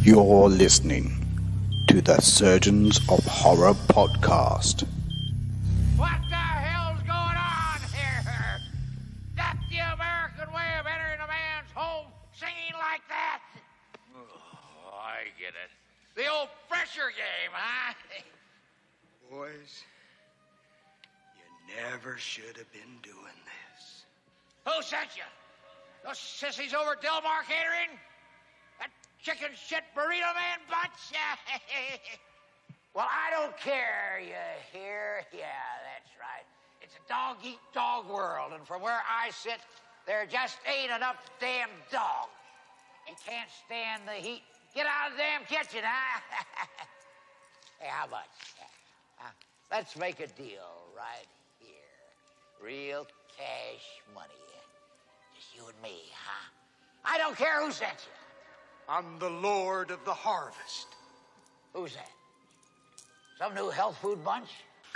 You're listening to the Surgeons of Horror podcast. What the hell's going on here? That's the American way of entering a man's home singing like that? Oh, I get it. The old pressure game, huh? Boys, you never should have been doing this. Who sent you? Those sissies over at Del Mar Catering? That chicken shit burrito man bunch? Well, I don't care, you hear? Yeah, that's right. It's a dog-eat-dog world, and from where I sit, there just ain't enough damn dogs. You can't stand the heat. Get out of the damn kitchen, huh? Hey, how much? Let's make a deal right here. Real cash money. Just you and me, huh? I don't care who sent you. I'm the Lord of the Harvest. Who's that? Some new health food bunch?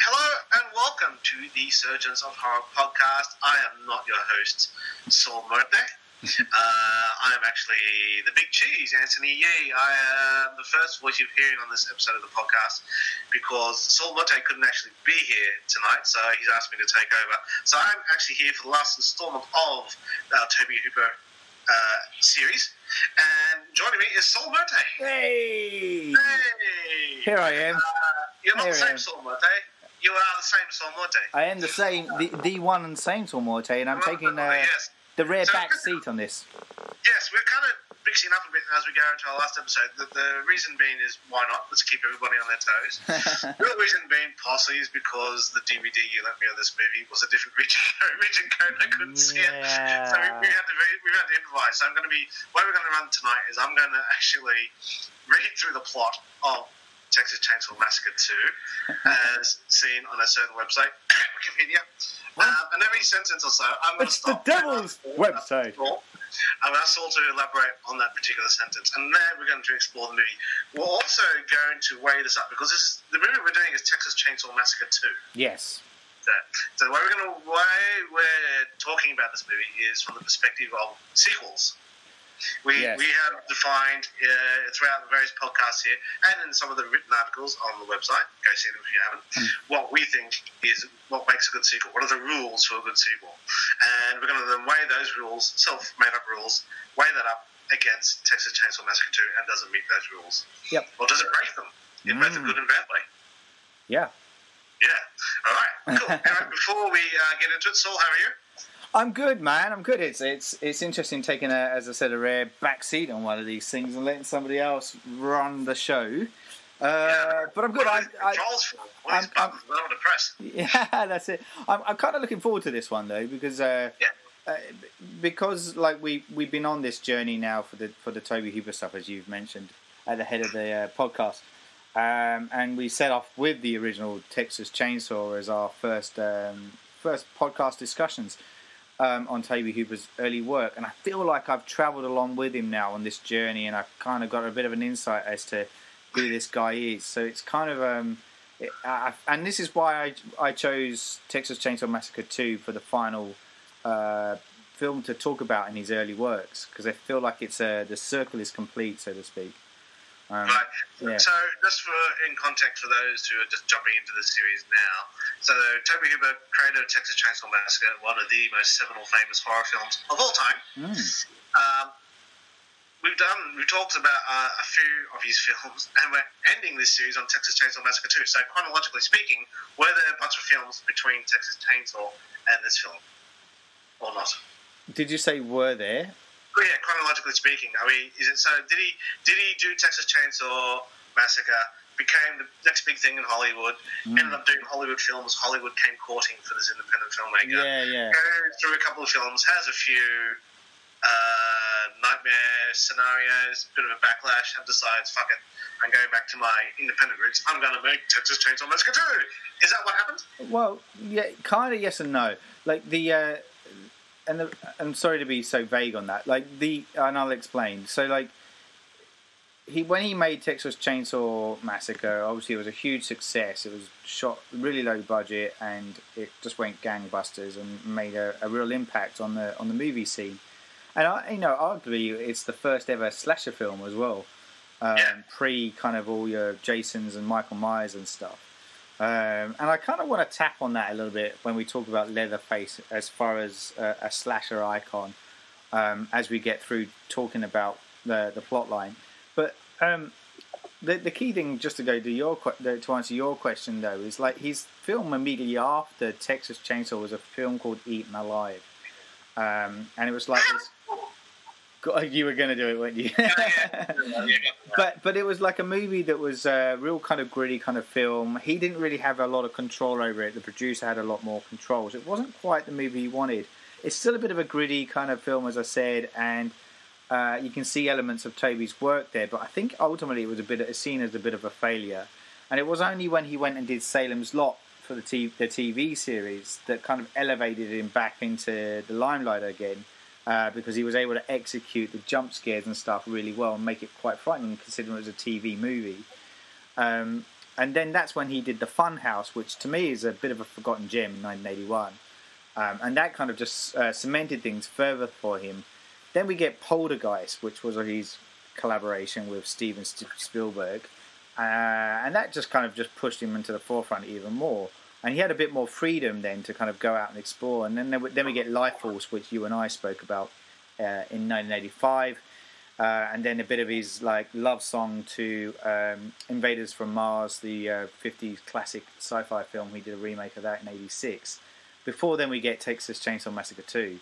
Hello and welcome to the Surgeons of Horror podcast. I am not your host, Saul Murphy. I am actually the big cheese, Anthony Yee. I am the first voice you're hearing on this episode of the podcast because Saul Murphy couldn't actually be here tonight, so he's asked me to take over. So I'm actually here for the last installment of our Tobe Hooper series, and joining me is Saul Murphy. Hey! Hey! Here I am. You're not Here the I same am. Saul Murphy. You are the same Saul Murphy. I am the same, the one and same Saul Morte, and I'm taking Yes. the rare So- back seat on this. Yes, we're kind of mixing up a bit as we go into our last episode. The reason being is why not? Let's keep everybody on their toes. The real reason being possibly is because the DVD you lent me of this movie was a different region code. I couldn't see it. So we had to improvise. So what we're going to run tonight is I'm going to actually read through the plot of Texas Chainsaw Massacre 2 as seen on a certain website, Wikipedia. And every sentence or so, I'm going to It's the stop. devil's website. I'm going to ask Saul to elaborate on that particular sentence, and then we're going to explore the movie. We're also going to weigh this up because the movie we're doing is Texas Chainsaw Massacre 2. Yes. So the way we're talking about this movie is from the perspective of sequels. We have defined throughout the various podcasts here and in some of the written articles on the website, go see them if you haven't, what we think is what makes a good sequel. What are the rules for a good sequel? And we're going to then weigh those rules, self-made up rules, weigh that up against Texas Chainsaw Massacre 2 and does it meet those rules? Yep. Or does it break them in both a good and bad way? Yeah. Yeah. All right. Cool. Anyway, before we get into it, Saul, how are you? I'm good, man. I'm good. It's interesting taking as I said, a rare back seat on one of these things and letting somebody else run the show. But I'm good. I'm to press. Yeah, that's it. I'm kind of looking forward to this one though because like we've been on this journey now for the Tobe Hooper stuff, as you've mentioned at the head of the podcast, and we set off with the original Texas Chainsaw as our first podcast discussions on Tobe Hooper's early work, and I feel like I've travelled along with him now on this journey, and I've kind of got a bit of an insight as to who this guy is. So it's kind of and this is why I chose Texas Chainsaw Massacre 2 for the final film to talk about in his early works, because I feel like it's the circle is complete, so to speak. Right. Yeah. So, just in context for those who are just jumping into the series now, so Tobe Hooper, creator of Texas Chainsaw Massacre, one of the most seminal, famous horror films of all time. We've talked about a few of his films, and we're ending this series on Texas Chainsaw Massacre 2. So, chronologically speaking, were there a bunch of films between Texas Chainsaw and this film, or not? Did you say were there? Oh, yeah, chronologically speaking, I mean, is it so? Did he do Texas Chainsaw Massacre? Became the next big thing in Hollywood. Ended up doing Hollywood films. Hollywood came courting for this independent filmmaker. Yeah. Goes through a couple of films. Has a few nightmare scenarios. Bit of a backlash. And decides, fuck it, I'm going back to my independent roots. I'm going to make Texas Chainsaw Massacre 2. Is that what happened? Well, yeah, kind of yes and no. Like I'm sorry to be so vague on that. And I'll explain. So, when he made Texas Chainsaw Massacre, obviously it was a huge success. It was shot really low budget, and it just went gangbusters and made a real impact on the movie scene. And arguably, it's the first ever slasher film as well. pre kind of all your Jasons and Michael Myers and stuff. And I kind of want to tap on that a little bit when we talk about Leatherface as far as a slasher icon, as we get through talking about the plot line. But the key thing, just to go to answer your question though, is like his film immediately after Texas Chainsaw was a film called Eaten Alive, and it was like this. You were going to do it, weren't you? But it was like a movie that was a real kind of gritty kind of film. He didn't really have a lot of control over it. The producer had a lot more control. So it wasn't quite the movie he wanted. It's still a bit of a gritty kind of film, as I said, and you can see elements of Tobe's work there. But I think ultimately it was seen as a bit of a failure. And it was only when he went and did Salem's Lot for the TV series that kind of elevated him back into the limelight again. Because he was able to execute the jump scares and stuff really well and make it quite frightening considering it was a TV movie. And then that's when he did The Funhouse, which to me is a bit of a forgotten gem in 1981. And that kind of just cemented things further for him. Then we get Poltergeist, which was his collaboration with Steven Spielberg. And that just kind of just pushed him into the forefront even more. And he had a bit more freedom then to kind of go out and explore. And then we get Life Force, which you and I spoke about in 1985. And then a bit of his like love song to Invaders from Mars, the 50s classic sci-fi film. He did a remake of that in 86. Before then we get Texas Chainsaw Massacre 2.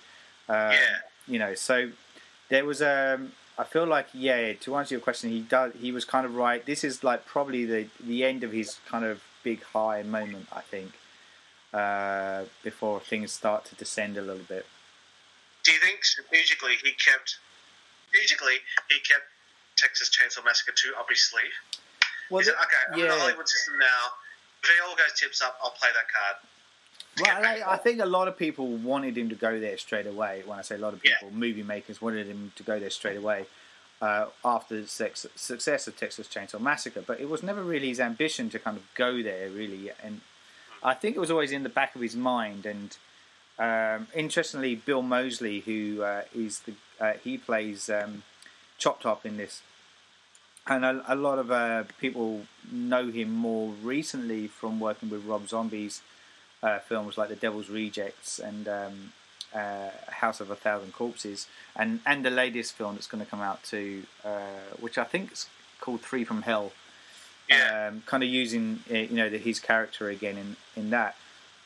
You know, so there was I feel like, to answer your question, he was kind of right. This is like probably the end of his kind of big high moment, I think, before things start to descend a little bit. Do you think strategically he kept Texas Chainsaw Massacre 2 up his sleeve? Well, he said, okay, I'm in the Hollywood system now. If it all goes tips up, I'll play that card. Well, I think a lot of people wanted him to go there straight away. When I say a lot of people, movie makers wanted him to go there straight away after the success of Texas Chainsaw Massacre. But it was never really his ambition to kind of go there, really. And I think it was always in the back of his mind. And interestingly, Bill Moseley, who he plays Chop Top in this, and a lot of people know him more recently from working with Rob Zombie's films like The Devil's Rejects and House of a Thousand Corpses, and the latest film that's going to come out too, which I think is called Three from Hell. Kind of using his character again in that,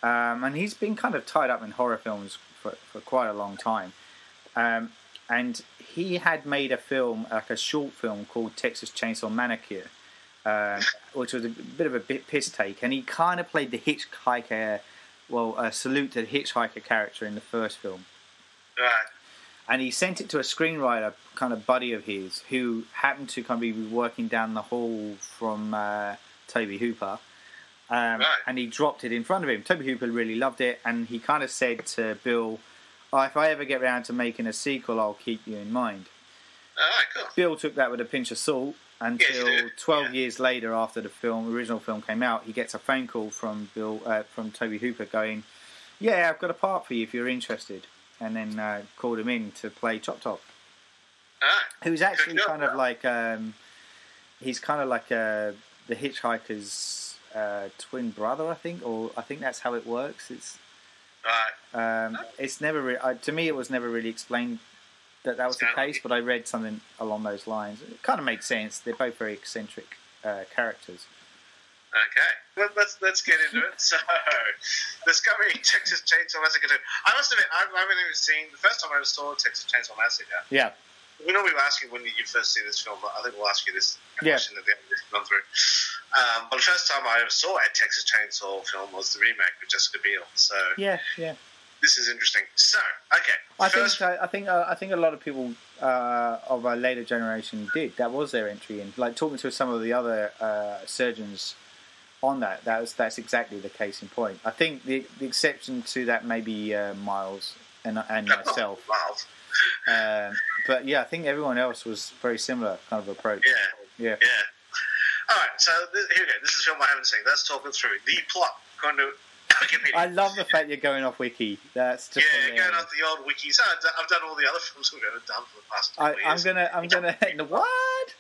and he's been kind of tied up in horror films for quite a long time, and he had made a film, like a short film called Texas Chainsaw Massacre, which was a bit of a piss take, and he kind of played the hitchhiker, salute to the hitchhiker character in the first film. Right. And he sent it to a screenwriter, kind of buddy of his, who happened to kind of be working down the hall from Tobe Hooper, and he dropped it in front of him. Tobe Hooper really loved it, and he kind of said to Bill, if I ever get around to making a sequel, I'll keep you in mind. Cool. Bill took that with a pinch of salt until 12 years later, after the original film came out, he gets a phone call from from Tobe Hooper going, I've got a part for you if you're interested, and then called him in to play Chop Top, who's actually kind of like he's kind of like the hitchhiker's twin brother, I think that's how it works. It's never to me it was never really explained that was the case, but I read something along those lines. It kind of makes sense. They're both very eccentric characters. Okay, let's get into it. So, discovering Texas Chainsaw Massacre 2. I must admit, I haven't even seen the first time I ever saw Texas Chainsaw Massacre. Yeah. We normally ask you when did you first see this film, but I think we'll ask you this question at the end of this run through. But the first time I ever saw a Texas Chainsaw film was the remake with Jessica Biel. So yeah. This is interesting. So, okay. I think a lot of people of a later generation did. That was their entry in. Like talking to some of the other surgeons on that's exactly the case in point. I think the exception to that may be Miles and myself. Miles. But I think everyone else was very similar kind of approach. Yeah. All right, so here we go. This is a film I haven't seen. Let's talk it through. The plot, kind of. Wikipedia. I love the fact you're going off Wiki. That's just going off the old Wiki. So I've done all the other films we've ever done for the past 2 years. I'm gonna what?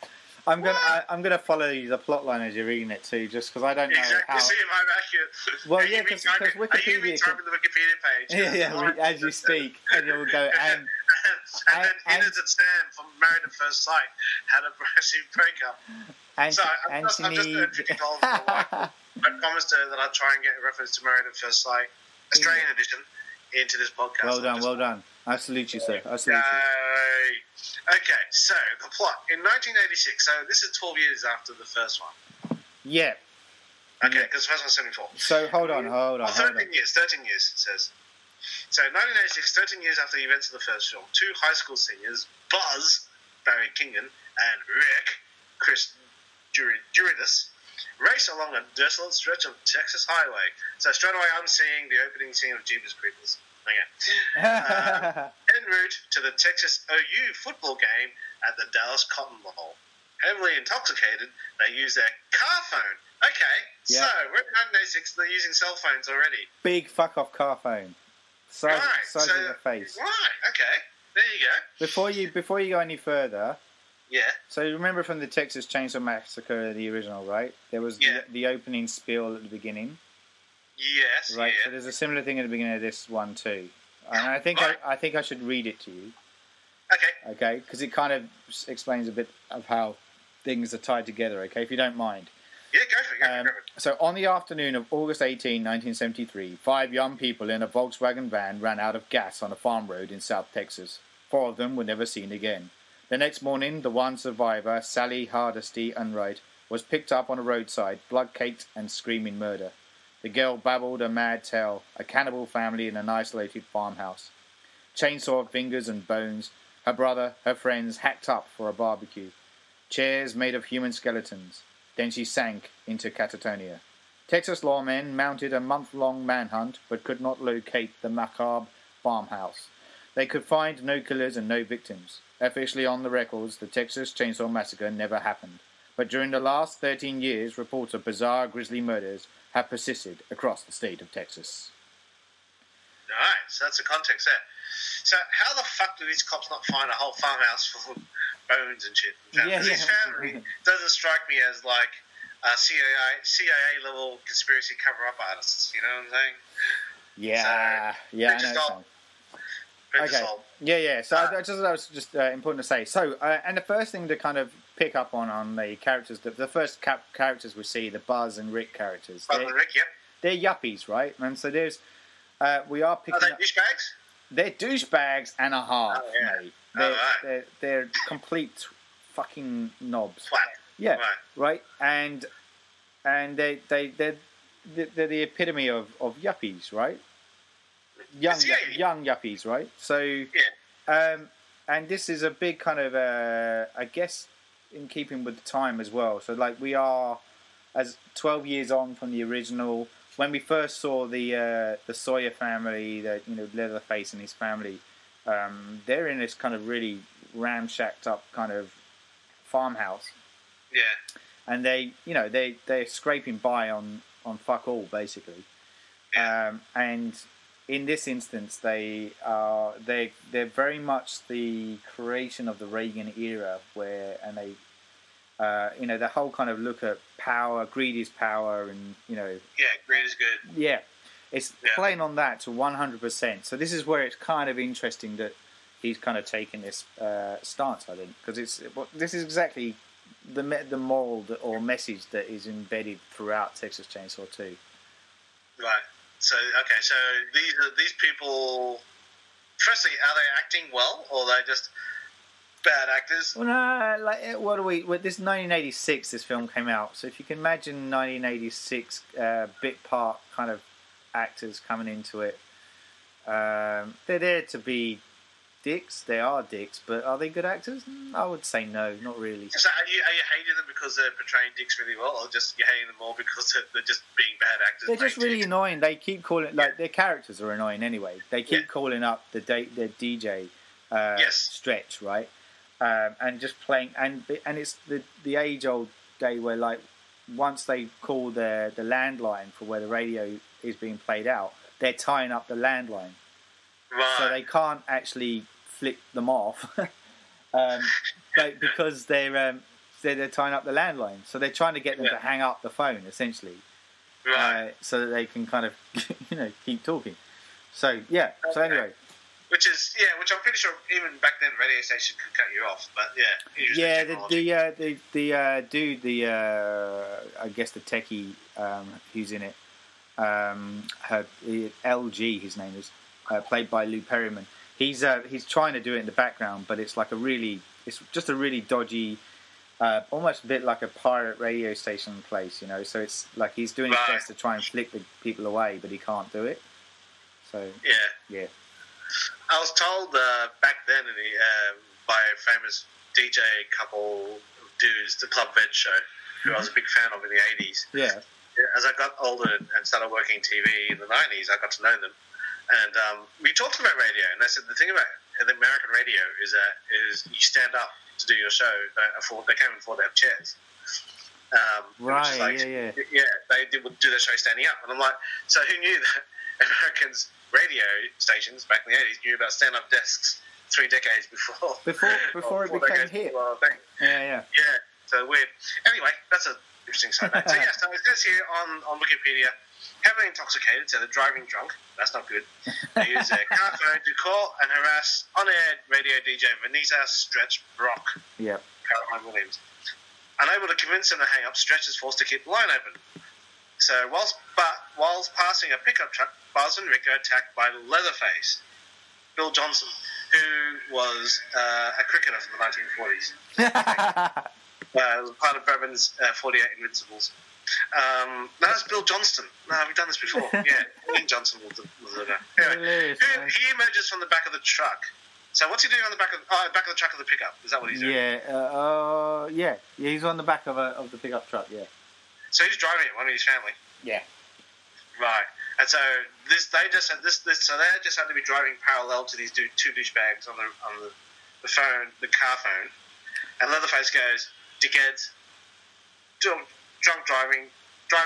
I'm gonna follow the plot line as you're reading it too, just because I don't know exactly. how. See if I'm accurate. Well, yeah, because Wikipedia. Are you typing the Wikipedia page? As you speak, and you'll go and then Innocent Sam from Married at First Sight had a massive breakup. So I'm just earned $50 for my wife. I promised her that I'd try and get a reference to Married at First Sight, Australian edition, into this podcast. Well done. I salute you, sir. I salute you. Okay, so the plot. In 1986, so this is 12 years after the first one. Yeah. Okay, because the first one's 74. So hold on. 13 years, it says. So 1986, 13 years after the events of the first film, two high school seniors, Buzz, Barry Kingen, and Rick, Chris Duridis, race along a desolate stretch of Texas highway. So straight away I'm seeing the opening scene of Jeepers Creepers. Okay. En route to the Texas OU football game at the Dallas Cotton Bowl. Heavily intoxicated, they use their car phone. Okay, so we're in 1986, they're using cell phones already. Big fuck off car phone. Size of the face. Right, okay. There you go. Before you go any further, yeah. So you remember from the Texas Chainsaw Massacre, the original, right? There was the opening spiel at the beginning. Yes. Right. Yeah. So there's a similar thing at the beginning of this one too, and I think I should read it to you. Okay. Okay, because it kind of explains a bit of how things are tied together. Okay, if you don't mind. Yeah, go for it. So on the afternoon of August 18, 1973, 5 young people in a Volkswagen van ran out of gas on a farm road in South Texas. 4 of them were never seen again. The next morning, the one survivor, Sally Hardesty Unright, was picked up on a roadside, blood-caked and screaming murder. The girl babbled a mad tale, a cannibal family in an isolated farmhouse. Chainsaw fingers and bones, her brother, her friends hacked up for a barbecue. Chairs made of human skeletons. Then she sank into catatonia. Texas lawmen mounted a month-long manhunt but could not locate the macabre farmhouse. They could find no killers and no victims. Officially on the records, the Texas Chainsaw Massacre never happened. But during the last 13 years, reports of bizarre grisly murders have persisted across the state of Texas. Right, so that's the context there. So how the fuck do these cops not find a whole farmhouse full of bones and shit? His family doesn't strike me as like CIA level conspiracy cover-up artists, you know what I'm saying? Yeah, I know. Okay. Yeah. So that was just important to say. So, and the first thing to kind of pick up on the characters, the first characters we see, the Buzz and Rick characters. Buzz and Rick, yep. They're yuppies, right? And so there's, we are picking. Are they douchebags? They're douchebags and a half, mate. They're complete fucking knobs. Flat. Yeah. Right. And they're the epitome of yuppies, right? Young yuppies, right? So, and this is a big kind of, I guess, in keeping with the time as well. So, like, we are as 12 years on from the original. When we first saw the Sawyer family, Leatherface and his family, they're in this kind of really ramshacked up kind of farmhouse. Yeah. And they're scraping by on fuck all basically. Yeah. And in this instance, they're very much the creation of the Reagan era, the whole kind of look at power, greed is power, and Yeah, greed is good. Yeah, it's playing on that to 100%. So this is where it's kind of interesting that he's kind of taken this stance, I think, because this is exactly the moral or message that is embedded throughout Texas Chainsaw 2. Right. So these people. Firstly, are they acting well, or are they just bad actors? Well, no. This 1986. This film came out. So if you can imagine 1986 bit part kind of actors coming into it, they're there to be dicks. They are dicks, but are they good actors? I would say no, not really. So are you hating them because they're portraying dicks really well, or just you're hating them more because they're just being bad actors? They're just really annoying. They keep calling their characters are annoying anyway. They keep calling up the DJ Stretch, right? And just playing and it's the age old day where like once they call the landline for where the radio is being played out, they're tying up the landline. Right. So they can't actually flick them off, because they're they're tying up the landline. So they're trying to get them to hang up the phone, essentially, so that they can kind of, keep talking. So So anyway, which I'm pretty sure even back then radio stations could cut you off. But I guess the techie who's in it, LG, his name is, played by Lou Perryman. He's trying to do it in the background, but it's like it's just a really dodgy, almost a bit like a pirate radio station place, So it's like he's doing his best to try and flick the people away, but he can't do it. So yeah. I was told back then by a famous DJ couple of dudes, the Club Veg show, who I was a big fan of in the 80s. Yeah. As I got older and started working TV in the 90s, I got to know them. And we talked about radio, and they said the thing about the American radio is you stand up to do your show. They can't afford to have chairs. Right, Yeah, they would do their show standing up. And I'm like, so who knew that Americans' radio stations back in the 80s knew about stand-up desks 3 decades before it became hit. Yeah. So weird. Anyway, that's an interesting side note. So it says here on Wikipedia, heavily intoxicated, so they're driving drunk. That's not good. They use a car phone to call and harass on-air radio DJ Vanessa Stretch Brock. Yeah. Caroline Williams. Unable to convince them to hang up, Stretch is forced to keep the line open. So whilst passing a pickup truck, Buzz and Rick are attacked by Leatherface, Bill Johnson, who was a cricketer from the 1940s. Part of Brabham's 48 Invincibles. No, that's Bill Johnston. No, we've done this before. Yeah, Ian Johnson was the guy. Anyway, he emerges from the back of the truck. So what's he doing on the back of the truck of the pickup? Is that what he's doing? Yeah. He's on the back of the pickup truck. Yeah. So he's driving it, one of his family. Yeah. Right. And so they just had to be driving parallel to these two douchebags on the phone, the car phone. And Leatherface goes, "Dickheads, drunk driving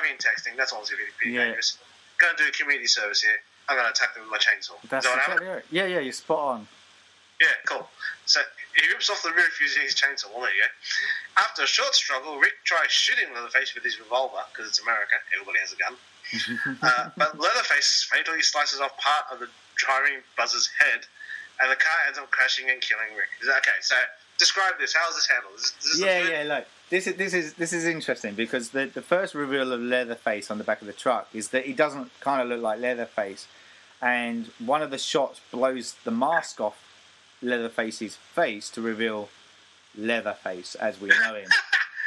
and texting. That's obviously pretty dangerous. Going to do a community service here. I'm going to attack them with my chainsaw." That's exactly right. Yeah, you're spot on. Yeah, cool. So he rips off the roof using his chainsaw. Well, there you go. After a short struggle, Rick tries shooting Leatherface with his revolver, because it's America, everybody has a gun. But Leatherface fatally slices off part of the driving Buzz's head, and the car ends up crashing and killing Rick. Okay, so describe this. How is this handled? Is this Look, this is interesting, because the first reveal of Leatherface on the back of the truck is that he doesn't kind of look like Leatherface, and one of the shots blows the mask off Leatherface's face to reveal Leatherface as we know him.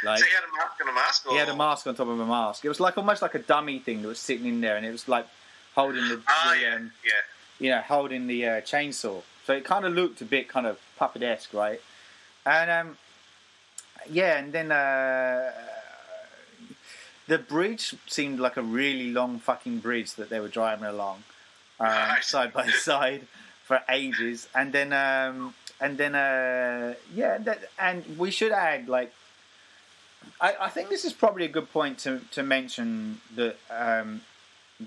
Like, so he had a mask on a mask? Or? He had a mask on top of a mask. It was like almost like a dummy thing that was sitting in there, and it was like holding holding the chainsaw. So it kind of looked a bit kind of puppet-esque, right? And and then the bridge seemed like a really long fucking bridge that they were driving along side by side for ages, and we should add, like, I think this is probably a good point to mention that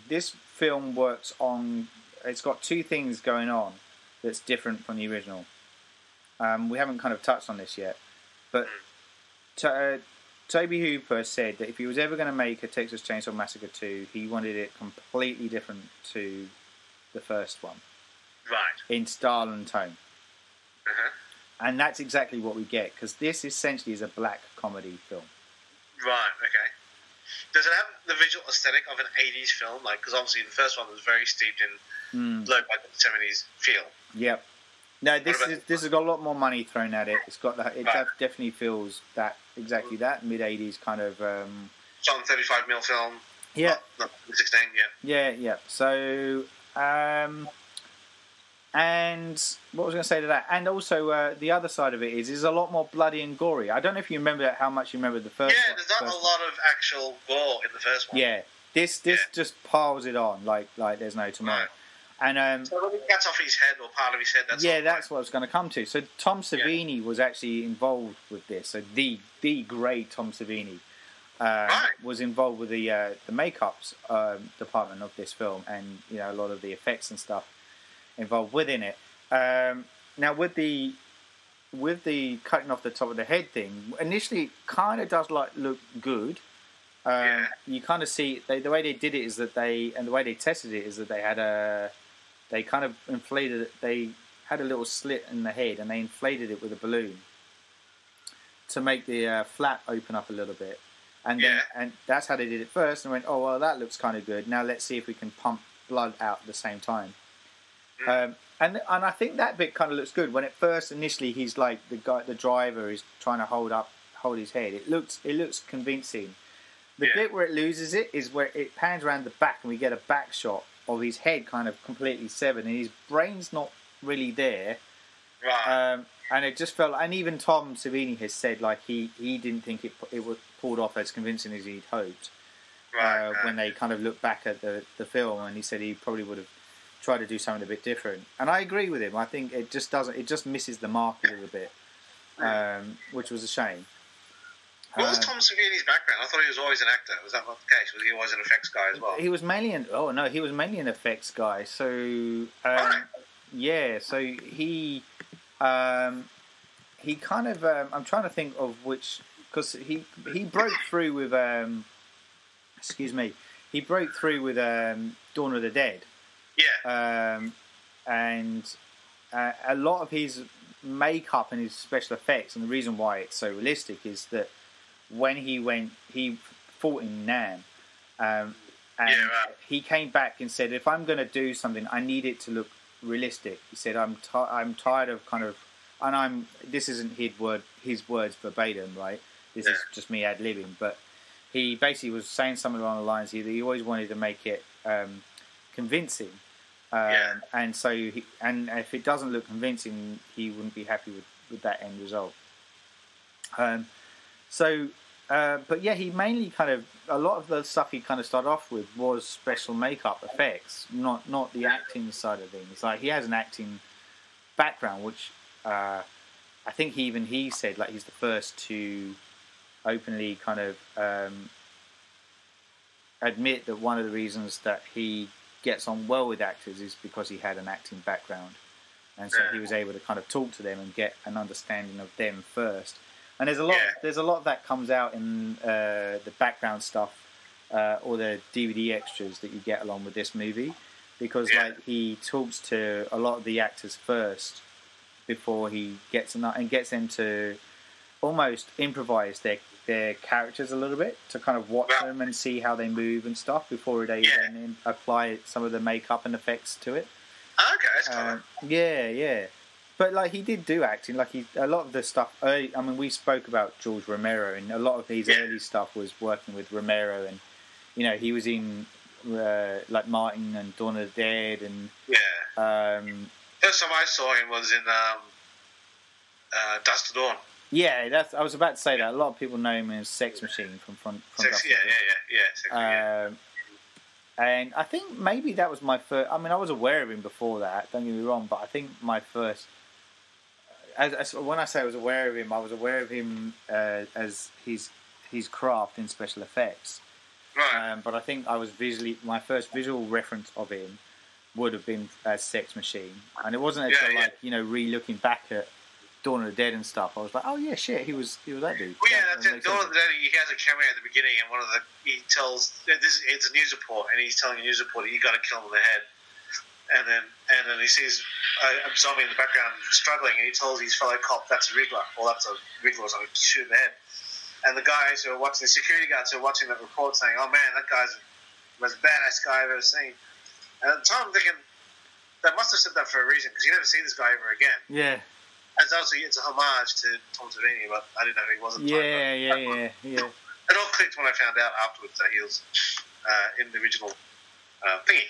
this film works on. It's got two things going on that's different from the original. We haven't kind of touched on this yet, but Tobe Hooper said that if he was ever going to make a Texas Chainsaw Massacre 2, he wanted it completely different to the first one. Right. In style and tone. Uh-huh. And that's exactly what we get, because this essentially is a black comedy film. Right, okay. Does it have the visual aesthetic of an 80s film? Like, because obviously the first one was very steeped in low-budget 70s feel. Yep. No, this has got a lot more money thrown at it. It's got definitely feels exactly that mid-80s kind of. It's on 35mm film. Yeah. Not 16. Yeah. Yeah. So. And what was I going to say to that? And also, the other side of it is a lot more bloody and gory. I don't know if you remember how much you remember the first one. Yeah, there's not a lot of actual gore in the first one. Yeah, this just piles it on like there's no tomorrow. Right. And so when he cuts off his head or part of his head, that's what I was going to come to. So Tom Savini was actually involved with this. So the great Tom Savini was involved with the makeups department of this film, and a lot of the effects and stuff involved within it. Now with the with the cutting off the top of the head thing, initially it kind of does look good. You kind of see the way they did it is that the way they tested it is that they kind of inflated it. They had a little slit in the head and they inflated it with a balloon to make the flap open up a little bit. And then, and that's how they did it first. And went, oh well, that looks kind of good. Now let's see if we can pump blood out at the same time. And I think that bit kind of looks good. When initially he's like the driver is trying to hold his head. It looks convincing. The bit where it loses it is where it pans around the back and we get a back shot of his head kind of completely severed and his brain's not really there. Right. And it just felt, and even Tom Savini has said like he didn't think it was pulled off as convincing as he'd hoped. Right. When they kind of looked back at the film, and he said he probably would have tried to do something a bit different. And I agree with him. I think it just misses the mark a little bit, which was a shame. What was Tom Savini's background? I thought he was always an actor. Was that not the case? Was he always an effects guy as well? He was mainly an effects guy. So yeah, so he kind of I'm trying to think of which, because he broke through with he broke through with Dawn of the Dead. Yeah. And a lot of his makeup and his special effects, and the reason why it's so realistic is that when he fought in Nam, and he came back and said, if I'm going to do something, I need it to look realistic. He said, I'm tired of kind of, and this isn't his words verbatim, right? This is just me ad-libbing, but he basically was saying something along the lines that he always wanted to make it convincing. And so, if it doesn't look convincing, he wouldn't be happy with that end result. But yeah, he mainly kind of, a lot of the stuff he kind of started off with was special makeup effects, not the acting side of things. Like, he has an acting background, which I think he said, like, he's the first to openly kind of admit that one of the reasons that he gets on well with actors is because he had an acting background, and so he was able to kind of talk to them and get an understanding of them first. And there's a lot of that comes out in the background stuff or the DVD extras that you get along with this movie, because like he talks to a lot of the actors first before he gets them to almost improvise their characters a little bit, to kind of watch them and see how they move and stuff before they then apply some of the makeup and effects to it. Okay, that's cool. Yeah. But like, he did do acting. Like, a lot of the stuff early, I mean, we spoke about George Romero, and a lot of his early stuff was working with Romero, and he was in like Martin and Dawn of the Dead, and first time I saw him was in Dust to Dawn. Yeah, I was about to say that. A lot of people know him as Sex Machine from Dust to Dawn. And I think maybe that was my first. I mean, I was aware of him before that. Don't get me wrong, but I think my first. When I say I was aware of him as his craft in special effects. Right. But I think my first visual reference of him would have been as Sex Machine, and it wasn't until re-looking back at Dawn of the Dead and stuff, I was like, oh yeah, shit, he was that dude. Well, yeah, that's it. Dawn of the Dead, he has a cameo at the beginning, and he tells, it's a news report, and he's telling a news reporter, you got to kill him in the head. And then he sees a zombie in the background struggling, and he tells his fellow cop, that's a Wriggler, or that's a Wriggler or something, shoot in the head. And the guys who are watching, the security guards who are watching that report, saying, oh man, that guy's the most badass guy I've ever seen. And at the time I'm thinking, they must have said that for a reason, because you never see this guy ever again. Yeah. And obviously it's a homage to Tom Savini, but I didn't know who he was at the time. Yeah. It all clicked when I found out afterwards that he was in the original thingy,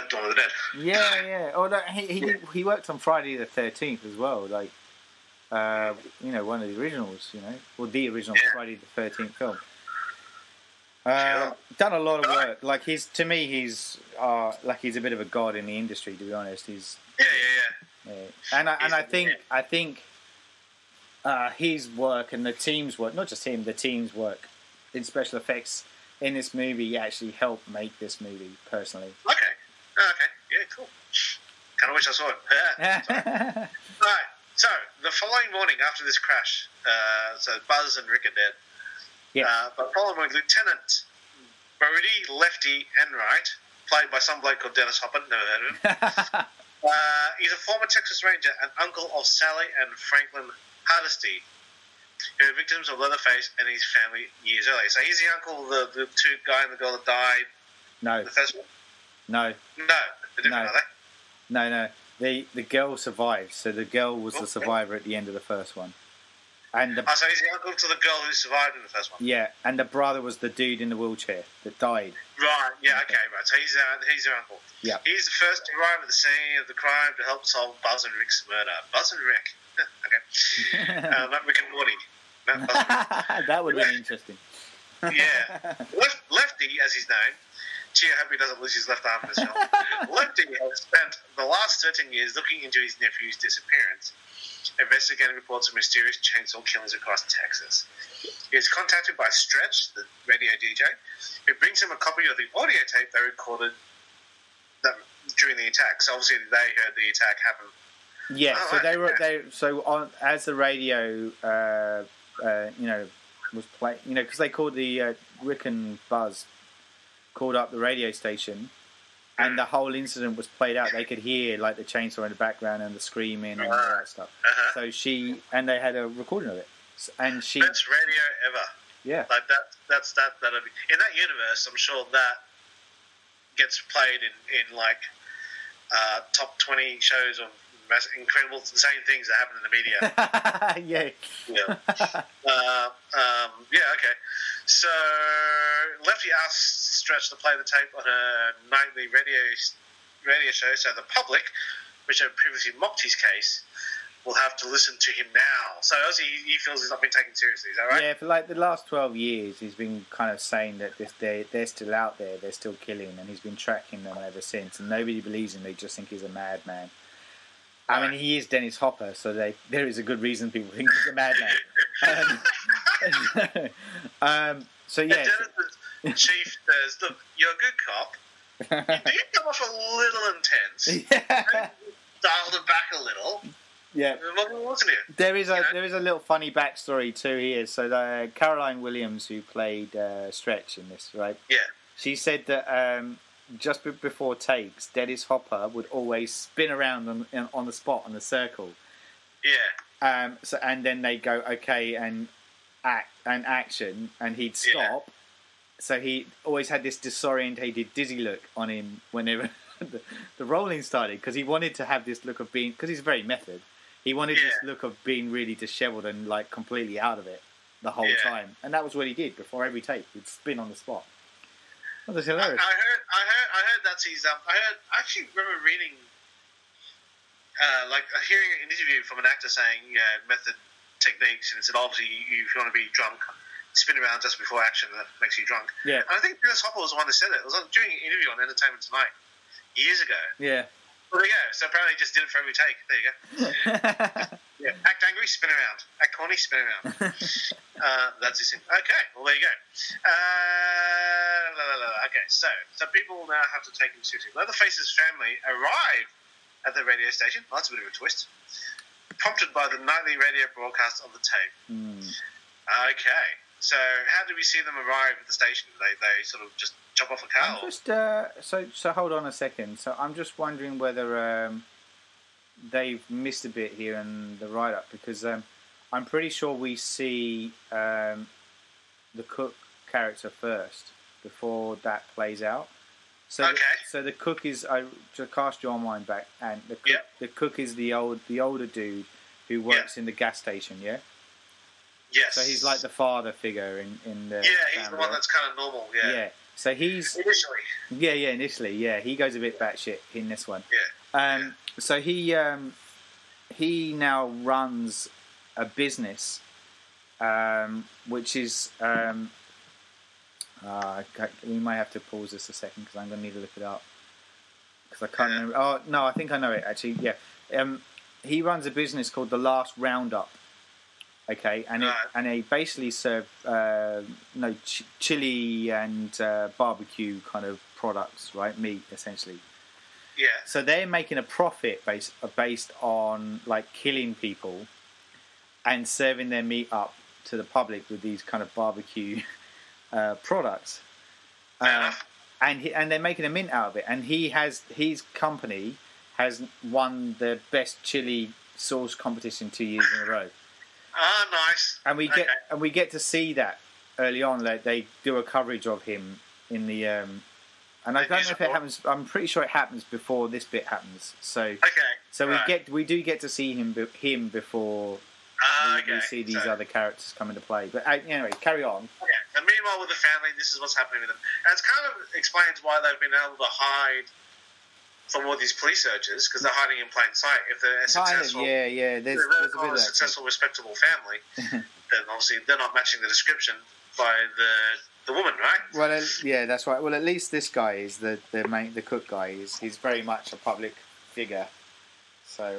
Dawn of the Dead. Yeah. Oh, no, he worked on Friday the 13th as well, like one of the originals, or the original Friday the 13th film. Done a lot of work. Like, he's a bit of a god in the industry, to be honest. He's And I think his work and the team's work, not just him, the team's work in special effects in this movie actually helped make this movie, personally. Okay, yeah, cool. Kind of wish I saw it. Alright, So, the following morning after this crash, so Buzz and Rick are dead. Yeah. But following morning, Lieutenant Brody, Lefty, Enright, played by some bloke called Dennis Hopper, never heard of him. He's a former Texas Ranger and uncle of Sally and Franklin Hardesty, who were victims of Leatherface and his family years earlier. So he's the uncle of the two guy and the girl that died. No. In the first one? No. No. They're different, are they? No. The girl survived, so the girl was the survivor at the end of the first one. And so he's the uncle to the girl who survived in the first one? Yeah, and the brother was the dude in the wheelchair that died. Right, yeah, okay, right. So he's their uncle. Yeah. He's the first to arrive at the scene of the crime to help solve Buzz and Rick's murder. Buzz and Rick. Okay. Not Rick and Morty. Not Buzz and Rick. That would have been interesting. Yeah. Lefty, as he's known. Gee, I hope he doesn't lose his left arm in this film. Lefty has spent the last 13 years looking into his nephew's disappearance, investigating reports of mysterious chainsaw killings across Texas. He is contacted by Stretch, the radio DJ, who brings him a copy of the audio tape they recorded during the attack. So obviously they heard the attack happen. Yeah, as the radio, was playing, because they called the Rick and Buzz called up the radio station, and the whole incident was played out. They could hear like the chainsaw in the background and the screaming and all that stuff. So they had a recording of it, and she. Best radio ever. Yeah. Like that's in that universe. I'm sure that gets played in like top 20 shows of incredible, insane things that happen in the media. Yeah, okay. So Lefty asks Stretch to play the tape on a nightly radio show, so the public, which had previously mocked his case, will have to listen to him now. So obviously he feels he's not been taken seriously, is that right? Yeah, for like the last 12 years he's been kind of saying that they're still out there, they're still killing, and he's been tracking them ever since, and nobody believes him, they just think he's a madman. I mean, he is Dennis Hopper, so there is a good reason people think he's a madman. So yeah. And Dennis' chief says, "Look, you're a good cop. You do come off a little intense. Yeah. Dialed it back a little. Yeah. Wasn't it? There is a little funny backstory too here. So Caroline Williams, who played Stretch in this, right? Yeah. She said that just before takes, Dennis Hopper would always spin around on the spot on the circle. Yeah. And then they go okay and action, and he'd stop. Yeah. So he always had this disorientated, dizzy look on him whenever the rolling started, because he wanted to have this look of being, because he's very method. He wanted this look of being really dishevelled and like completely out of it the whole time, and that was what he did before every take. He'd spin on the spot. That was hilarious. I heard that's his. I actually remember reading, hearing an interview from an actor saying, method techniques, and it said obviously if you want to be drunk, spin around just before action that makes you drunk. Yeah. And I think Dennis Hopper was the one that said it. It was during an interview on Entertainment Tonight years ago. Yeah. Well, there you go. So apparently he just did it for every take. There you go. Yeah. Act angry, spin around. Act corny, spin around. That's his thing. Okay. Well, there you go. Okay. So people now have to take him seriously. Leatherface's family arrived at the radio station. Well, that's a bit of a twist. Prompted by the nightly radio broadcast of the tape. Okay. So how do we see them arrive at the station? They sort of just jump off a car? So hold on a second. So I'm just wondering whether they've missed a bit here in the write-up, because I'm pretty sure we see the cook character first before that plays out. So so the cook is, to cast your mind back, and the cook is the older dude who works in the gas station, yeah? Yes. So he's like the father figure in the he's family, the one that's kind of normal, Yeah. So he's... Initially. Initially, yeah. He goes a bit batshit in this one. Yeah. So he now runs a business, which is... we might have to pause this a second because I'm going to need to look it up. Because I can't remember... Oh, no, I think I know it, actually. Yeah. He runs a business called The Last Roundup. Okay, and they basically serve chili and barbecue kind of products, right? Meat, essentially. Yeah. So they're making a profit based on like killing people and serving their meat up to the public with these kind of barbecue products. And they're making a mint out of it. And his company has won the best chili sauce competition 2 years in a row. Ah, nice. And we get to see that early on. Like they do a coverage of him in the and I don't know if it happens. I'm pretty sure it happens before this bit happens. So we do get to see him before we see these other characters come into play. But anyway, carry on. Okay. And meanwhile, with the family, this is what's happening with them, and it kind of explains why they've been able to hide from all these police searches, because they're hiding in plain sight. If they're a successful, there's a bit of that successful, respectable family, then obviously they're not matching the description by the woman, right? Well, yeah, that's right. Well, at least this guy is the cook guy. He's very much a public figure. So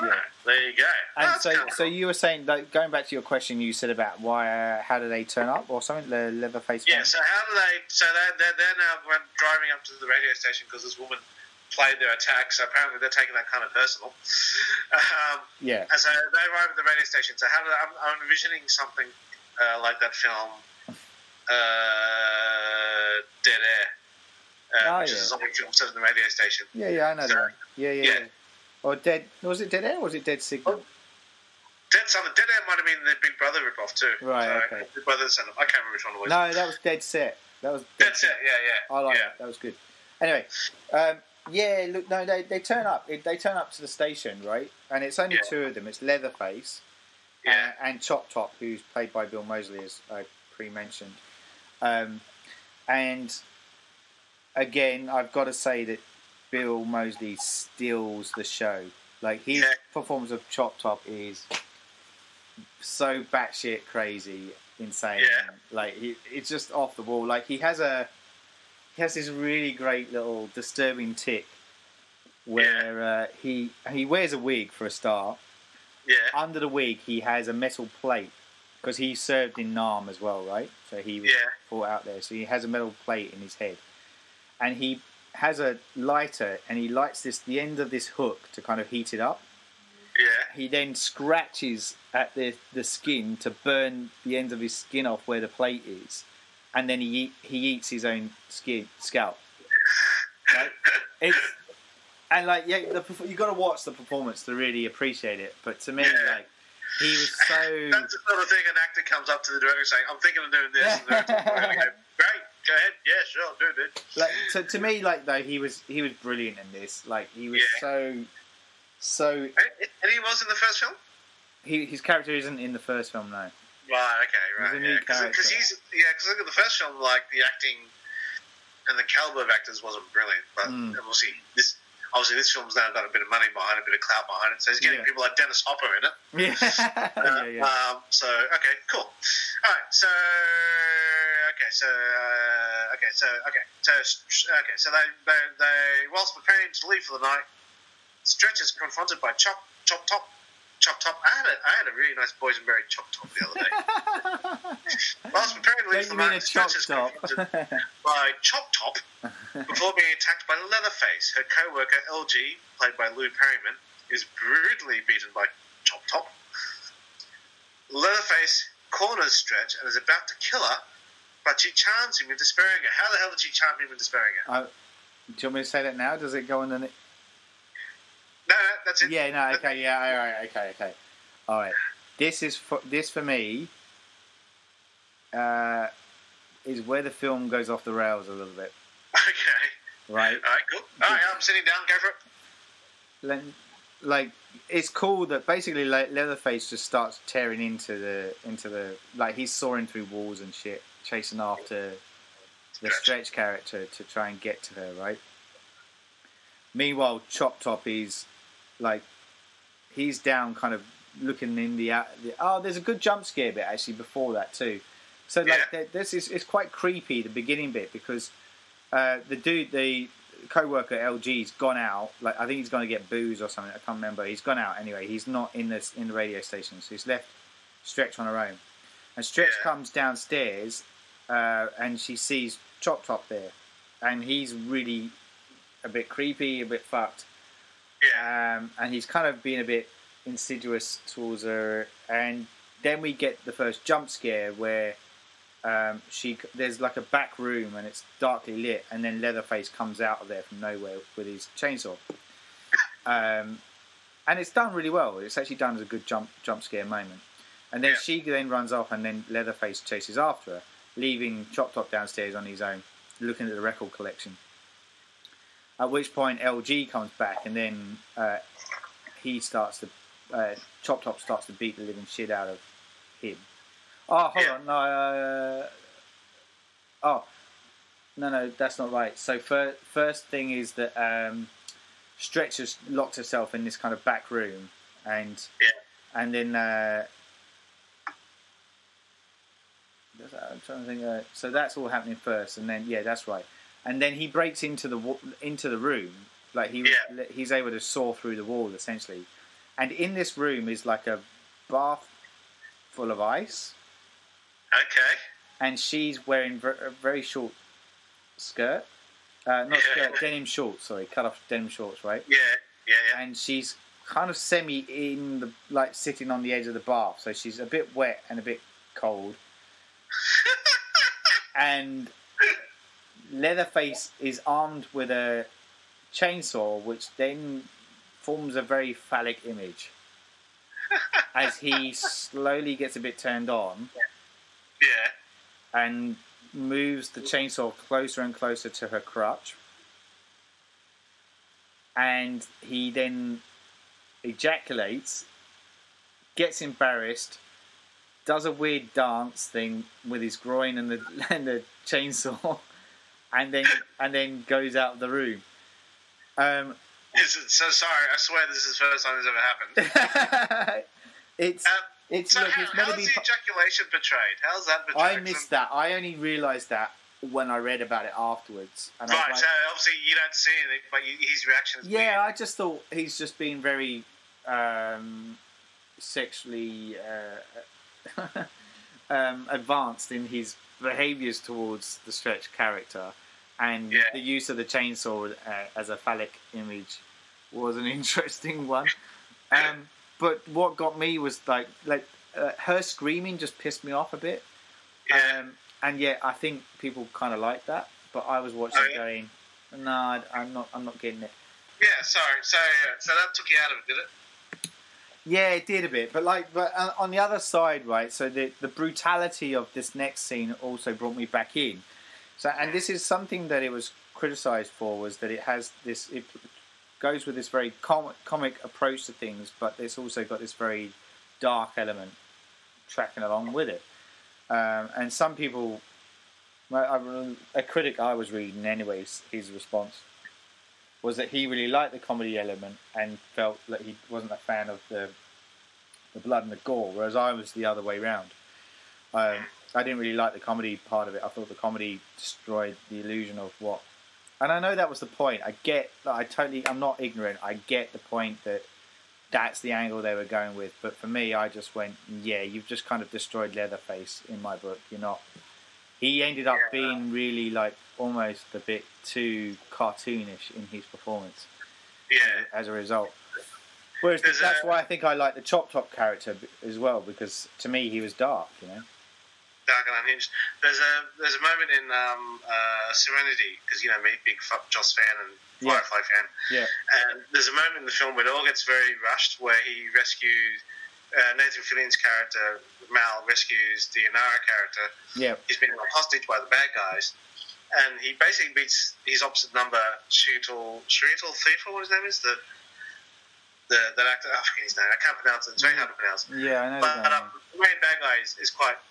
yeah, there you go. And so you were saying, like, going back to your question, you said about how do they turn up or something? The Leatherface. Yeah. So how do they? So they're now driving up to the radio station because this woman played their attack. So apparently they're taking that kind of personal. Yeah. And so they arrive at the radio station. So how do I'm envisioning something like that film, Dead Air, which is a zombie film set in the radio station. Yeah, I know that. Yeah. Or Dead... Was it Dead Air or was it Dead Signal? Dead Air might have been the Big Brother ripoff too. Right, okay. Big Brother sent I can't remember which one it was. No, that was Dead Set. Dead Set, yeah. I like that. That was good. Anyway, look, no, they turn up. They turn up to the station, right? And it's only two of them. It's Leatherface and Chop Top, who's played by Bill Moseley, as I pre-mentioned. And again, I've got to say that Bill Moseley steals the show. Like, his performance of Chop Top is so batshit crazy, insane. Yeah. Like, it's just off the wall. Like, he has this really great little disturbing tick where he wears a wig for a start. Yeah. Under the wig, he has a metal plate because he served in Nam as well, right? So he was fought out there. So he has a metal plate in his head, and he has a lighter, and he lights the end of this hook to kind of heat it up. Yeah. He then scratches at the skin to burn the ends of his skin off where the plate is, and then he eats his own scalp. Right? You got to watch the performance to really appreciate it. But to me, like, he was so. That's the sort of thing an actor comes up to the director saying, "I'm thinking of doing this," and the director's going to go, "Great, go ahead, yeah, sure, do it." Like, so to me, like, though, he was brilliant in this. Like, he was so. And he was in the first film. His character isn't in the first film, no. Right. Okay. Right. He's a new character. Because look at the first film, like the acting and the caliber of actors wasn't brilliant, but obviously this film's now got a bit of money behind it, a bit of clout behind it, so he's getting people like Dennis Hopper in it. So okay, cool. All right, so whilst preparing to leave for the night, Stretch is confronted by Chop Top. I had a really nice boysenberry Chop Top the other day. Whilst preparing to leave for the night, Stretch is confronted by Chop Top before being attacked by Leatherface. Her co-worker LG, played by Lou Perryman, is brutally beaten by Chop Top. Leatherface corners Stretch and is about to kill her, but she charms him into sparing her. How the hell did she charm him into sparing her? Do you want me to say that now? Does it go on the... No, that's it. Yeah, no, okay, yeah, all right. This for me is where the film goes off the rails a little bit. Okay. Right. All right, cool. All right, I'm sitting down. Go for it. Like, it's cool that basically Leatherface just starts tearing into the like, he's soaring through walls and shit, chasing after the Stretch character to try and get to her, right? Meanwhile, Chop Top is like, he's down, kind of looking in there's a good jump scare bit actually before that too. So like, this is quite creepy, the beginning bit, because the co-worker LG's gone out. Like, I think he's going to get booze or something. I can't remember. He's gone out anyway. He's not in the radio station, so he's left Stretch on her own. And Stretch comes downstairs, and she sees Chop Top there, and he's really a bit creepy, a bit fucked. Yeah. And he's kind of being a bit insidious towards her. And then we get the first jump scare where there's like a back room and it's darkly lit, and then Leatherface comes out of there from nowhere with his chainsaw. And it's done really well. It's actually done as a good jump scare moment. And then she then runs off, and then Leatherface chases after her, leaving Chop Top downstairs on his own, looking at the record collection. At which point LG comes back, and then Chop Top starts to beat the living shit out of him. Oh, hold on. No, that's not right. So first thing is that Stretch has locked herself in this kind of back room, and then I'm trying to think. So that's all happening first, and then that's right. And then he breaks into the room, like he's able to saw through the wall essentially. And in this room is like a bath full of ice. Okay. And she's wearing a very short skirt. Skirt, denim shorts, sorry. Cut off denim shorts, right? Yeah. And she's kind of sitting on the edge of the bath. So she's a bit wet and a bit cold. And Leatherface is armed with a chainsaw, which then forms a very phallic image. As he slowly gets a bit turned on. Yeah. And moves the chainsaw closer and closer to her crotch. And he then ejaculates, gets embarrassed, does a weird dance thing with his groin and the chainsaw, and then goes out of the room. So sorry, I swear this is the first time this ever happened. It's so look, it's meant how to is be. the ejaculation portrayed? How's that portrayed? I missed that. I only realised that when I read about it afterwards. And right, I was like, so obviously you don't see anything, but his reaction is weird. I just thought he's just being very sexually advanced in his behaviours towards the Stretch character, and the use of the chainsaw as a phallic image was an interesting one. But what got me was like her screaming just pissed me off a bit. Yeah. And yet I think people kind of like that. But I was watching going, no, I'm not getting it. Yeah, sorry. So that took you out of it, did it? Yeah, it did a bit. But on the other side, right? So the brutality of this next scene also brought me back in. So, and this is something that it was criticised for, was that it has this. It goes with this very comic approach to things, but it's also got this very dark element tracking along with it. And some people, a critic I was reading anyways, his response was that he really liked the comedy element and felt that he wasn't a fan of the blood and the gore, whereas I was the other way round. I didn't really like the comedy part of it. I thought the comedy destroyed the illusion of what. And I know that was the point. I get that. I'm not ignorant. I get the point that that's the angle they were going with. But for me, I just went, you've just kind of destroyed Leatherface in my book. You're not. He ended up being really almost a bit too cartoonish in his performance. Yeah. As a result. Whereas that's why I think I like the Chop Top character as well, because to me he was dark, Dark and unhinged. There's a moment in Serenity, because me, big Joss fan and Firefly fan. Yeah. And there's a moment in the film where it all gets very rushed, where he rescues Nathan Fillion's character. Mal rescues the Inara character. Yeah. He's been held hostage by the bad guys, and he basically beats his opposite number, Shrital Thiefel, what his name is, that actor. I forget his name. I can't pronounce it. It's very hard to pronounce. Yeah, I know. But the main bad guy is quite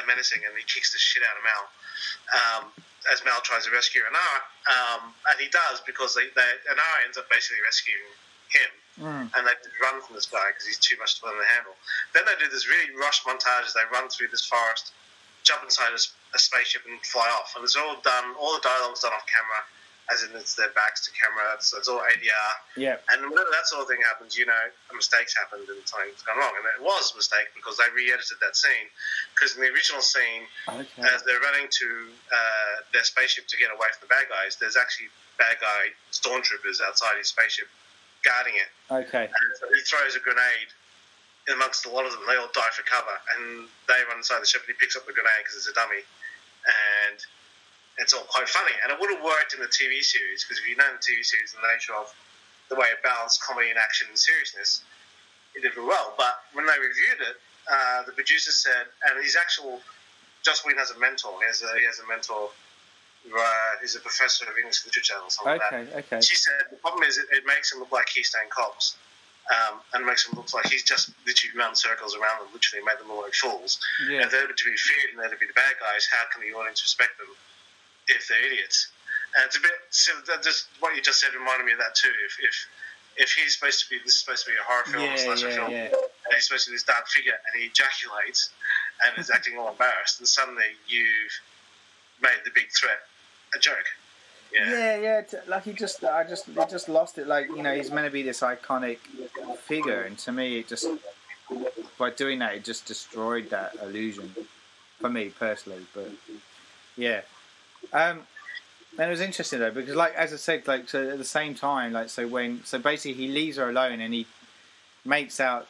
menacing, and he kicks the shit out of Mal as Mal tries to rescue Inara, and he does, because Inara ends up basically rescuing him, and they run from this guy because he's too much for them to handle. Then they do this really rushed montage as they run through this forest, jump inside a spaceship and fly off, and it's all done. All the dialogue's done off camera. as in it's their backs to camera. So it's all ADR. Yeah. And whenever that sort of thing happens, you know, a mistake's happened and something's gone wrong. And it was a mistake because they re-edited that scene. Because in the original scene, as they're running to their spaceship to get away from the bad guys, there's actually bad guy stormtroopers outside his spaceship guarding it. Okay. And so he throws a grenade amongst a lot of them. They all die for cover. And they run inside the ship and he picks up the grenade because it's a dummy. And it's all quite funny. And it would have worked in the TV series because if you know the TV series, the nature of the way it balanced comedy and action and seriousness, it did very well. But when they reviewed it, the producer said, and his actual, Joss Whedon has a mentor. He has a mentor. He's a professor of English literature or something like that. Okay. She said the problem is it makes him look like Keystone Cops, and makes him look like he's just literally run circles around them, literally made them look like fools. Yeah. And they're to be feared and they're to be the bad guys. How can the audience respect them if they're idiots? And it's a bit. So just what you just said reminded me of that too. If he's supposed to be, this is supposed to be a horror film, slasher film, and he's supposed to be this dark figure, and he ejaculates and is acting all embarrassed, and suddenly you've made the big threat a joke. Like he just lost it. Like, you know, he's meant to be this iconic figure, and to me, it just, by doing that, it just destroyed that illusion for me personally. But yeah, and it was interesting though because, like as I said, like so at the same time, like so basically he leaves her alone and he makes out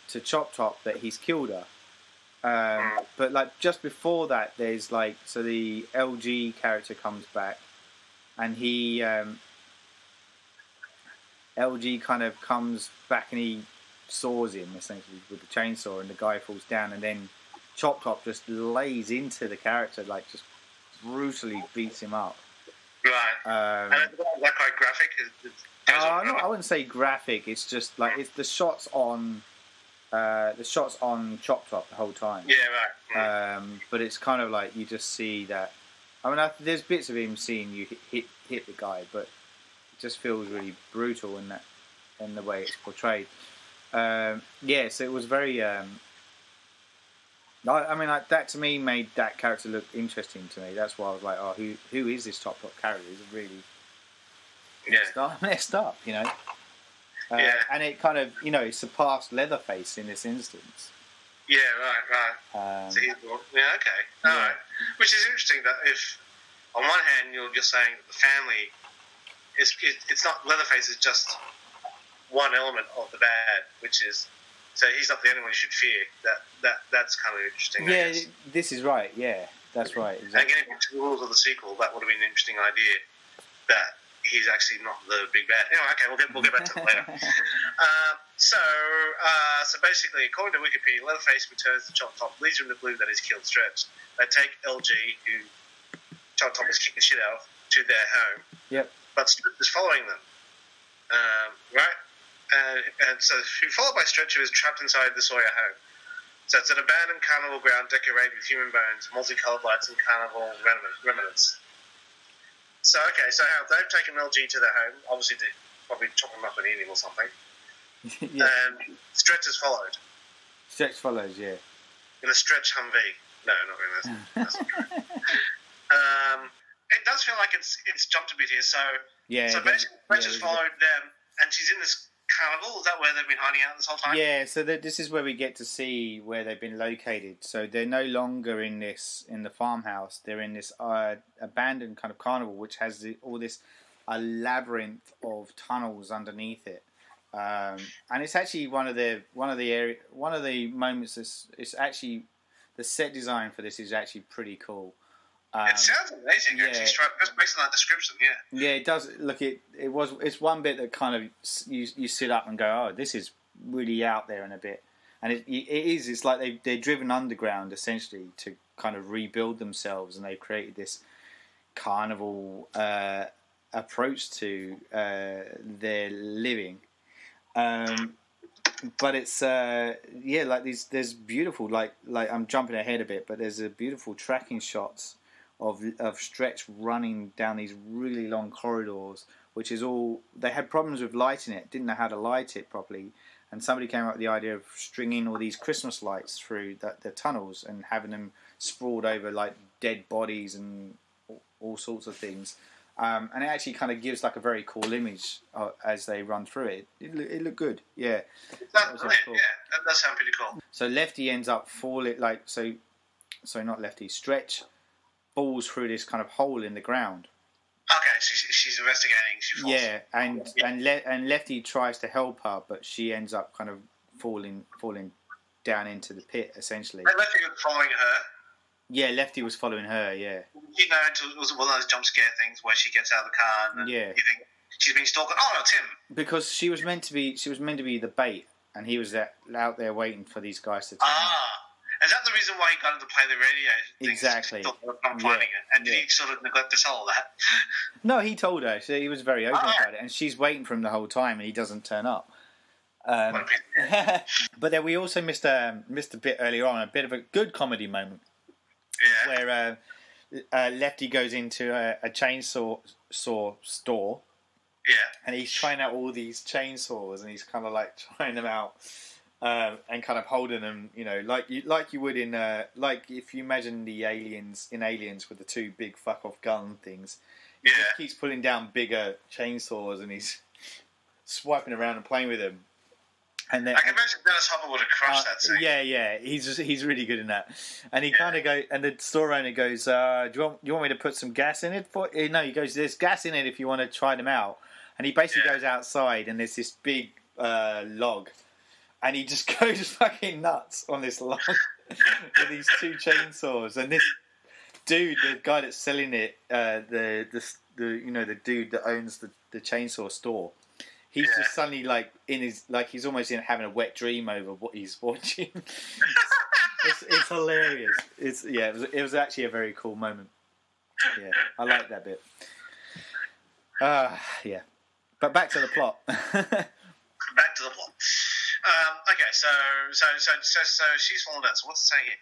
to Chop Top that he's killed her. But like just before that, there's like so the LG character comes back, and he LG kind of comes back and he saws him essentially with the chainsaw, and the guy falls down, and then Chop Top just lays into the character, like just brutally beats him up. Right. And it's that quite graphic. I wouldn't say graphic. It's just like it's the shots on Chop Top the whole time. Yeah, right. But it's kind of like you just see that. I mean, there's bits of him seeing you hit the guy, but it just feels really brutal in the way it's portrayed. So it was very. I mean, like, that to me made that character look interesting to me. That's why I was like, oh, who is this Top Top character? He's really messed up, you know. And it kind of, you know, surpassed Leatherface in this instance. Yeah, right. So okay. All right. Which is interesting that if, on one hand, you're just saying that the family, it's not, Leatherface is just one element of the bad, which is, so he's not the only one you should fear. That's kind of interesting. Yeah, this is right. Yeah, that's right. Exactly. And getting to the rules of the sequel, that would have been an interesting idea. That he's actually not the big bad. Anyway, okay, we'll get back to it later. So basically, according to Wikipedia, Leatherface returns to Chop Top, leaves him to believe that he's killed Stretch. They take LG, who Chop Top has kicked the shit out of, to their home. Yep. But Stretch is following them. Right? And so, followed by Stretch, who is trapped inside the Sawyer home. So it's an abandoned carnival ground decorated with human bones, multicolored lights, and carnival remnants. So, okay, so they've taken LG to their home, obviously to probably chop him up and eat him or something. Yeah. And Stretch has followed. Stretch follows, yeah. In a Stretch Humvee. No, not really. That's not correct. It does feel like it's jumped a bit here. So basically, Stretch has followed them, and she's in this carnival. Is that where they've been hiding out this whole time? Yeah, so this is where we get to see where they've been located. So they're no longer in the farmhouse. They're in this abandoned kind of carnival, which has a labyrinth of tunnels underneath it. And it's actually one of the moments. It's actually the set design for this is actually pretty cool. It sounds amazing. Yeah. Actually, just based on that description, yeah. Yeah, it does. Look, it's one bit that kind of you sit up and go, oh, this is really out there and a bit, and it is. It's like they're driven underground essentially to kind of rebuild themselves, and they've created this carnival approach to their living. But it's like there's beautiful like I'm jumping ahead a bit, but there's a beautiful tracking shots of Stretch running down these really long corridors, which is all they had problems with lighting it, didn't know how to light it properly, and somebody came up with the idea of stringing all these Christmas lights through the tunnels and having them sprawled over like dead bodies and all sorts of things. And it actually kind of gives like a very cool image as they run through it. It looked good, yeah. That was really cool. Yeah, that does sound pretty cool. So Lefty ends up falling, like, sorry, not Lefty, Stretch falls through this kind of hole in the ground. Okay, so she's investigating. She falls. Yeah, and Lefty tries to help her, but she ends up kind of falling down into the pit, essentially. And Lefty was following her. Yeah, Lefty was following her, yeah. You know, it was one of those jump scare things where she gets out of the car and you think she's being stalked. Oh, it's him. Because she was meant to be the bait, and he was out there waiting for these guys to turn up. Is that the reason why he got him to play the radio thing? Exactly. Not finding it. And did he sort of neglect to tell her that? No, he told her. So he was very open about it, and she's waiting for him the whole time, and he doesn't turn up. But then we also missed a bit earlier on, a bit of a good comedy moment. Yeah. Where Lefty goes into a chainsaw store. Yeah. And he's trying out all these chainsaws, and he's kind of like trying them out, and kind of holding them, you know, like you would in like if you imagine the Aliens with the two big fuck off gun things. He just keeps pulling down bigger chainsaws, and he's swiping around and playing with them. And then, I can imagine Dennis Hopper would have crushed that scene. Yeah, he's really good in that. And he kind of goes, and the store owner goes, "Do you want me to put some gas in it for?" No, he goes, "There's gas in it if you want to try them out." And he basically goes outside, and there's this big log, and he just goes fucking nuts on this log with these two chainsaws. And this dude, the guy that's selling it, the dude that owns the chainsaw store. He's just suddenly he's almost having a wet dream over what he's watching. it's hilarious. It was actually a very cool moment. Yeah, I like that bit. Yeah, but back to the plot. Back to the plot. Okay, so she's fallen down. So what's it saying here?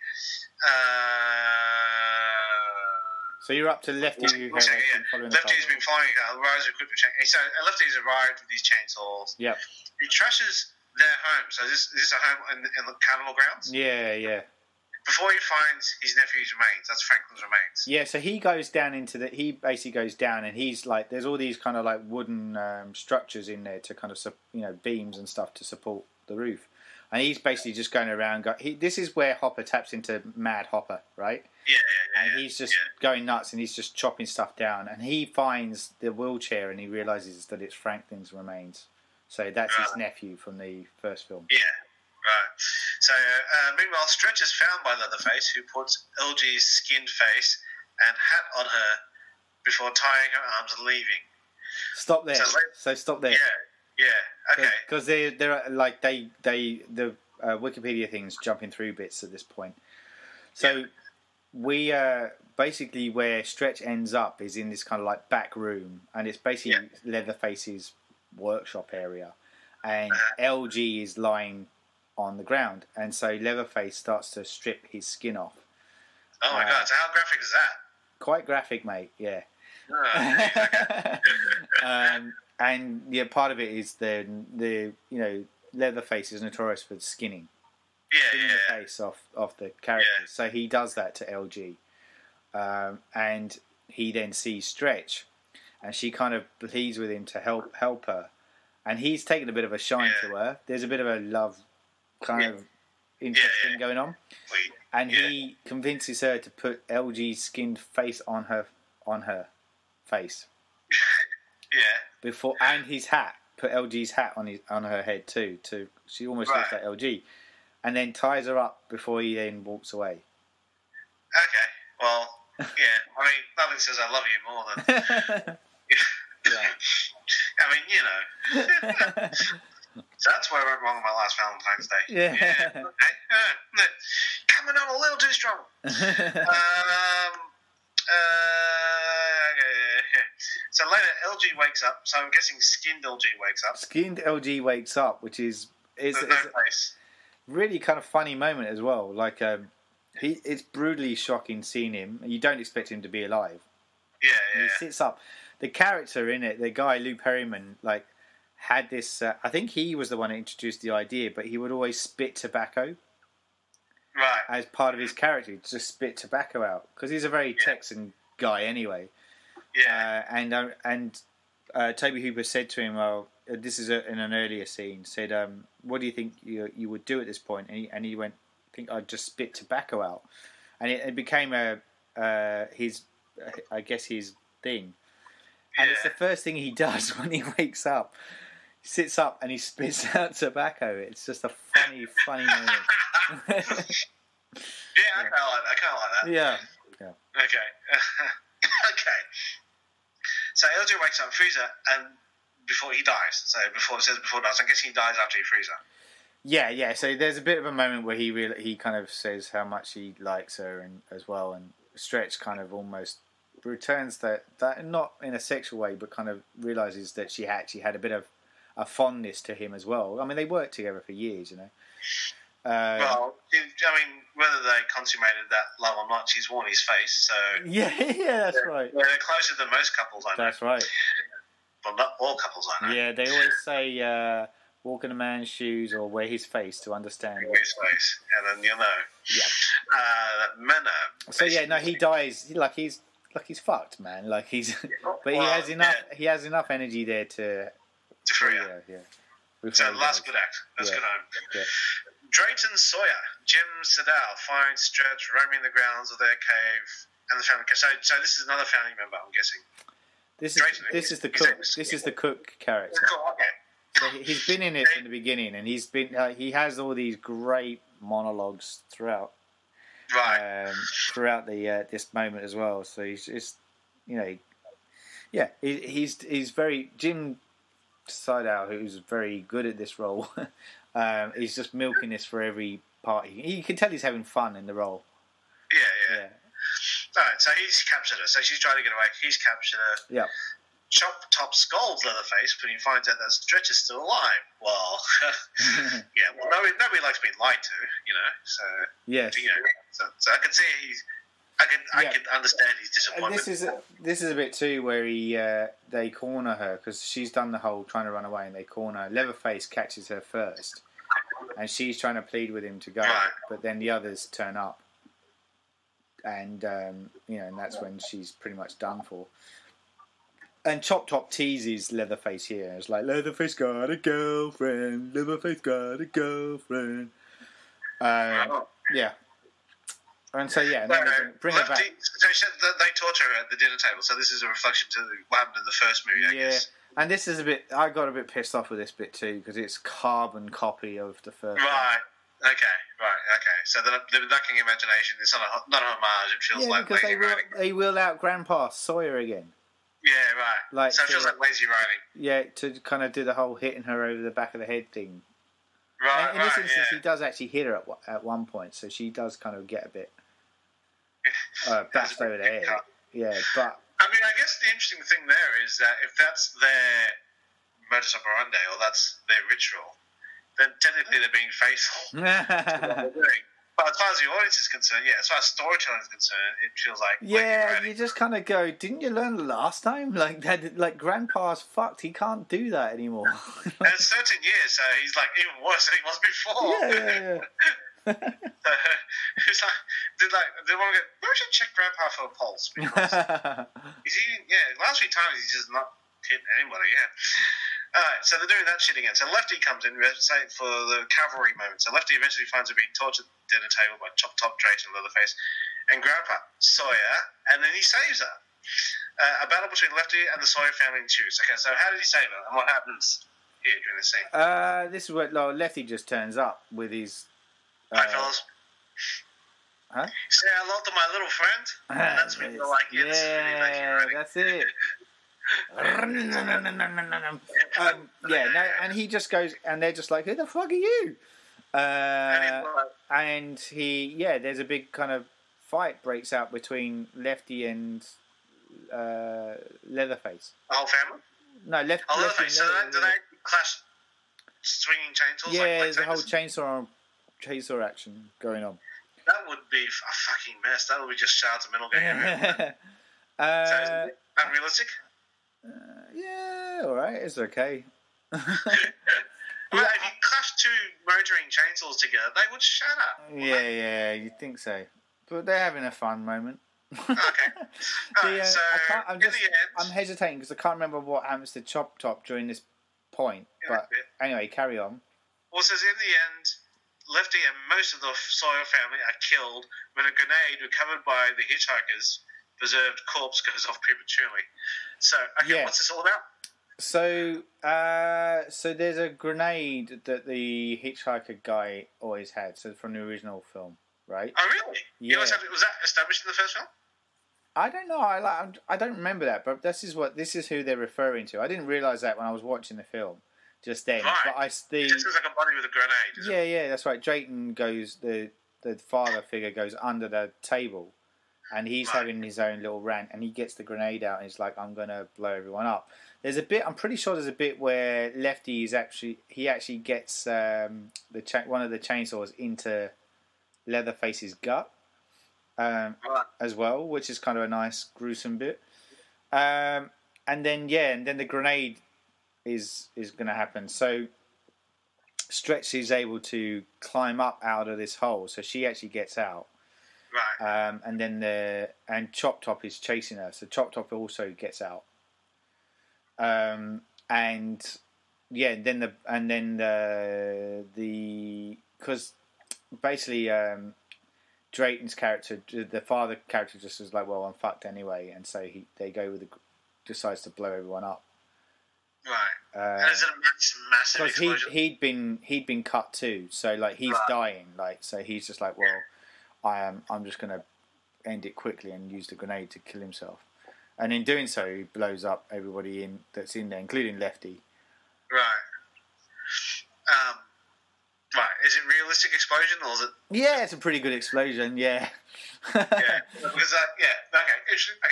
So you're up to Lefty. Lefty's been following Rose equipped with chainsaws. So Lefty's arrived with these chainsaws. Yep. He trashes their home. So is this a home in the carnival grounds? Yeah. Before he finds his nephew's remains, that's Franklin's remains. Yeah, so he goes down he basically goes down, and he's like, there's all these kind of like wooden structures in there to kind of, beams and stuff to support the roof. And he's basically just going around. This is where Hopper taps into Mad Hopper, right? Yeah. And he's just going nuts, and he's just chopping stuff down. And he finds the wheelchair, and he realizes that it's Franklin's remains. So that's his nephew from the first film. Yeah, right. So meanwhile, Stretch is found by Leatherface, who puts LG's skinned face and hat on her before tying her arms and leaving. Stop there. So stop there. Yeah. Okay. Because they're like the Wikipedia thing's jumping through bits at this point. So we basically where Stretch ends up is in this kind of like back room, and it's basically Leatherface's workshop area, and LG is lying on the ground, and so Leatherface starts to strip his skin off. Oh my god! So how graphic is that? Quite graphic, mate. Yeah. And part of it is the Leatherface is notorious for skinning the face off the characters. So he does that to LG, and he then sees Stretch, and she kind of pleads with him to help her, and he's taking a bit of a shine to her. There's a bit of a love kind of interest thing going on, and he convinces her to put LG's skinned face on her face. And his hat. Put LG's hat on her head too. She almost looks like LG, and then ties her up before he then walks away. Okay, well, I mean, nothing says I love you more than. I mean, So that's where I went wrong on my last Valentine's Day. Okay. Coming on a little too strong. So later, LG wakes up. So I'm guessing skinned LG wakes up. Skinned LG wakes up, which is a really kind of funny moment as well. Like, it's brutally shocking seeing him. You don't expect him to be alive. Yeah. He sits up. The character in it, the guy Lou Perryman, like, had this. I think he was the one who introduced the idea, but he would always spit tobacco. Right. As part of his character, to just spit tobacco out, because he's a very Texan guy anyway. Yeah. And Tobe Hooper said to him, "Well, this is in an earlier scene." Said, "What do you think you would do at this point?" And he went, "I think I'd just spit tobacco out." And it became his thing. And it's the first thing he does when he wakes up. He sits up and he spits out tobacco. It's just a funny moment. Yeah, I kind of like that. Yeah. Okay. Okay. So LJ wakes up, frees her, and before he dies. So before it says before dies, I guess he dies after he frees her. Yeah. So there's a bit of a moment where he kind of says how much he likes her and as well, and Stretch kind of almost returns that not in a sexual way, but kind of realizes that she actually had a bit of a fondness to him as well. I mean, they worked together for years, you know. Well, I mean, whether they consummated that love or not, she's worn his face, so... Yeah, that's right. They're closer than most couples I know. That's right. Well, not all couples I know. Yeah, they always say, walk in a man's shoes or wear his face to understand. Wear his face, and then you'll know. Yeah. Men so, yeah, no, he dies, he's fucked, man. But he has enough. Yeah. He has enough energy there to free her. Yeah. So last good act. Let's go home. Yeah. Drayton Sawyer, Jim Sedal finds Stretch roaming the grounds of their cave and the family. So this is another family member, I'm guessing. This is the cook. This is the cook character. Okay. So he's been in it from the beginning, and he has all these great monologues throughout. Right. Throughout the this moment as well, so he's just, he's very Jim Sidell, who's very good at this role. He's just milking this for every part. You can tell he's having fun in the role. Yeah. All right, so he's captured her. So she's trying to get away. He's captured her. Yeah. Chop Top scolds Leatherface when he finds out that Stretch is still alive. Well, nobody likes being lied to, So yes. So I can see I can understand his disappointment. And this is a bit too where they corner her because she's done the whole trying to run away, and they corner her. Leatherface catches her first, and she's trying to plead with him to go, but then the others turn up, and and that's when she's pretty much done for. And Chop Top teases Leatherface here. It's like, Leatherface got a girlfriend. Leatherface got a girlfriend. Yeah. And so, bring her back. So she said that they torture her at the dinner table. So this is a reflection to what happened in the first movie, I guess. And this is a bit... I got a bit pissed off with this bit too, because it's carbon copy of the first one. Right. Okay. So the lacking imagination is not a homage. It feels like lazy writing. They wheel out Grandpa Sawyer again. Yeah, right. So it feels like lazy writing. Yeah, to kind of do the whole hitting her over the back of the head thing. Right, in this instance, he does actually hit her at one point, so she does kind of get a bit bashed over the head. Yeah, but... I mean, I guess the interesting thing there is that if that's their modus operandi, or that's their ritual, then technically they're being faithful to what they're doing. But as far as the audience is concerned, as far as storytelling is concerned, it feels like... Yeah, you just kind of go, didn't you learn last time? Like Grandpa's fucked, he can't do that anymore. And it's 13 years, so he's like even worse than he was before. Yeah. It's like, they want to go, maybe we should check Grandpa for a pulse, because he's eating, last few times he's just not hit anybody, Alright, so they're doing that shit again. So Lefty comes in for the cavalry moment. So Lefty eventually finds her being tortured at the dinner table by Chop Top, Drayton, Leatherface, and Grandpa Sawyer, and then he saves her. A battle between Lefty and the Sawyer family ensues. Okay, so how did he save her, and what happens here during the scene? This is where Lefty just turns up with his... Hi, fellas. Huh? Say hello to my little friend. That's me. Like it. That's it. And he just goes, and they're just like, who the fuck are you? And there's a big kind of fight breaks out between Lefty and Leatherface. The whole family? No, Lefty. Leatherface. So do they clash swinging chainsaws? Yeah, there's a whole chainsaw action going on. That would be a fucking mess. That would be just shout to Metal Gear. So is it unrealistic? Alright, it's okay. Well, if you clash two murdering chainsaws together, they would shatter. Yeah, you'd think so. But they're having a fun moment. Alright, so I'm hesitating because I can't remember what happens to Chop Top during this point. But anyway, carry on. Well, it says in the end, Lefty and most of the Sawyer family are killed when a grenade recovered by the hitchhiker's preserved corpse goes off prematurely. So, what's this all about? So there's a grenade that the hitchhiker guy always had. So from the original film, right? Oh, really? Yeah. Was that established in the first film? I don't know. I don't remember that, but this is who they're referring to. I didn't realise that when I was watching the film just then. Right. But It just looks like a body with a grenade. Yeah, that's right. Drayton goes, the father figure goes under the table, and he's having his own little rant, and he gets the grenade out, and he's like, "I'm gonna blow everyone up." There's a bit. I'm pretty sure there's a bit where Lefty is actually gets one of the chainsaws into Leatherface's gut. As well, which is kind of a nice gruesome bit, and then the grenade is going to happen. So Stretch is able to climb up out of this hole, so she actually gets out, right? And then Chop Top is chasing her, so Chop Top also gets out, because basically. Drayton's character, the father character, just was like, "Well, I'm fucked anyway," and so they decides to blow everyone up. Right. And is it a massive explosion? Because he'd been cut too, so like he's dying, like so he's just like, "Well, I'm just gonna end it quickly and use the grenade to kill himself," and in doing so, he blows up everybody that's in there, including Lefty. Right. Right, is it realistic explosion or is it? Yeah, it's a pretty good explosion. Yeah. Because okay.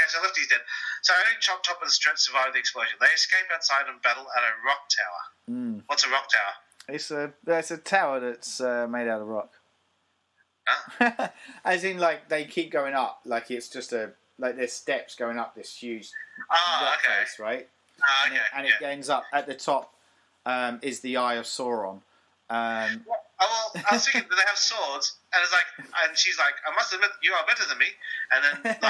So Lefty's dead. So only Chop Top and Stretch survive the explosion. They escape outside and battle at a rock tower. Mm. What's a rock tower? It's a tower that's made out of rock. Huh? As in, like they keep going up, like it's just there's steps going up this huge rock face, right? And it ends up at the top. Is the Eye of Sauron. I was thinking that they have swords, and she's like, "I must admit, you are better than me." And then,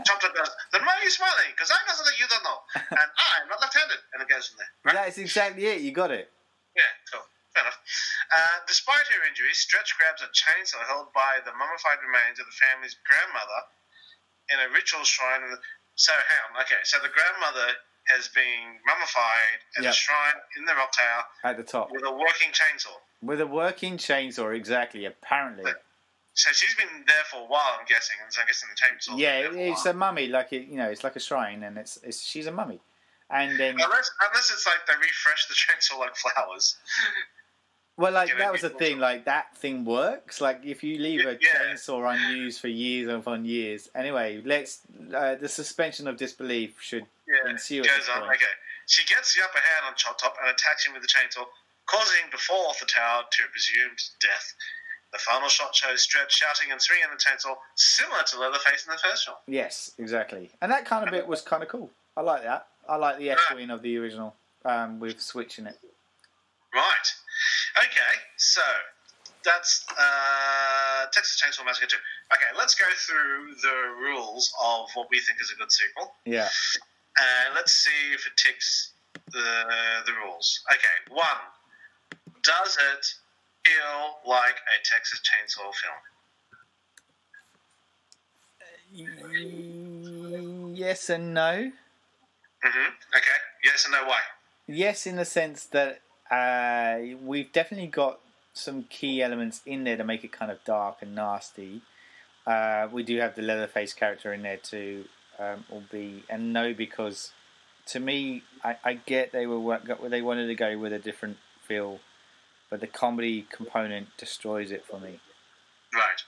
Chop Top goes, "Then why are you smiling? Because I know something you don't know, and I'm not left-handed." And it goes from there. Right? That's exactly it. You got it. Yeah, cool. Fair enough. Despite her injuries, Stretch grabs a chainsaw held by the mummified remains of the family's grandmother in a ritual shrine. So, hang on. Okay, so the grandmother has been mummified at a shrine in the rock tower at the top with a working chainsaw. With a working chainsaw, exactly. Apparently. So she's been there for a while, I'm guessing, and so I'm guessing the chainsaw. Yeah, it's a mummy, it's like a shrine, and she's a mummy. And then unless it's like they refresh the chainsaw like flowers. Well, that was the thing. Like that thing works. Like if you leave a chainsaw unused for years upon years. Anyway, the suspension of disbelief should ensue. Goes on. Okay, she gets the upper hand on Chop Top and attacks him with the chainsaw, causing him to fall off the tower to a presumed death. The final shot shows Stretch shouting and swinging the chainsaw, similar to Leatherface in the first film. Yes, exactly. And that kind of bit was kind of cool. I like that. I like the echoing of the original with switching it. Right. Okay, so that's Texas Chainsaw Massacre 2. Okay, let's go through the rules of what we think is a good sequel. Yeah. And let's see if it ticks the rules. Okay, 1. Does it feel like a Texas Chainsaw film? Yes and no. Okay. Yes and no. Why? Yes, in the sense that we've definitely got some key elements in there to make it kind of dark and nasty. We do have the Leatherface character in there too, and no, because to me, I get they wanted to go with a different feel, but the comedy component destroys it for me. Right.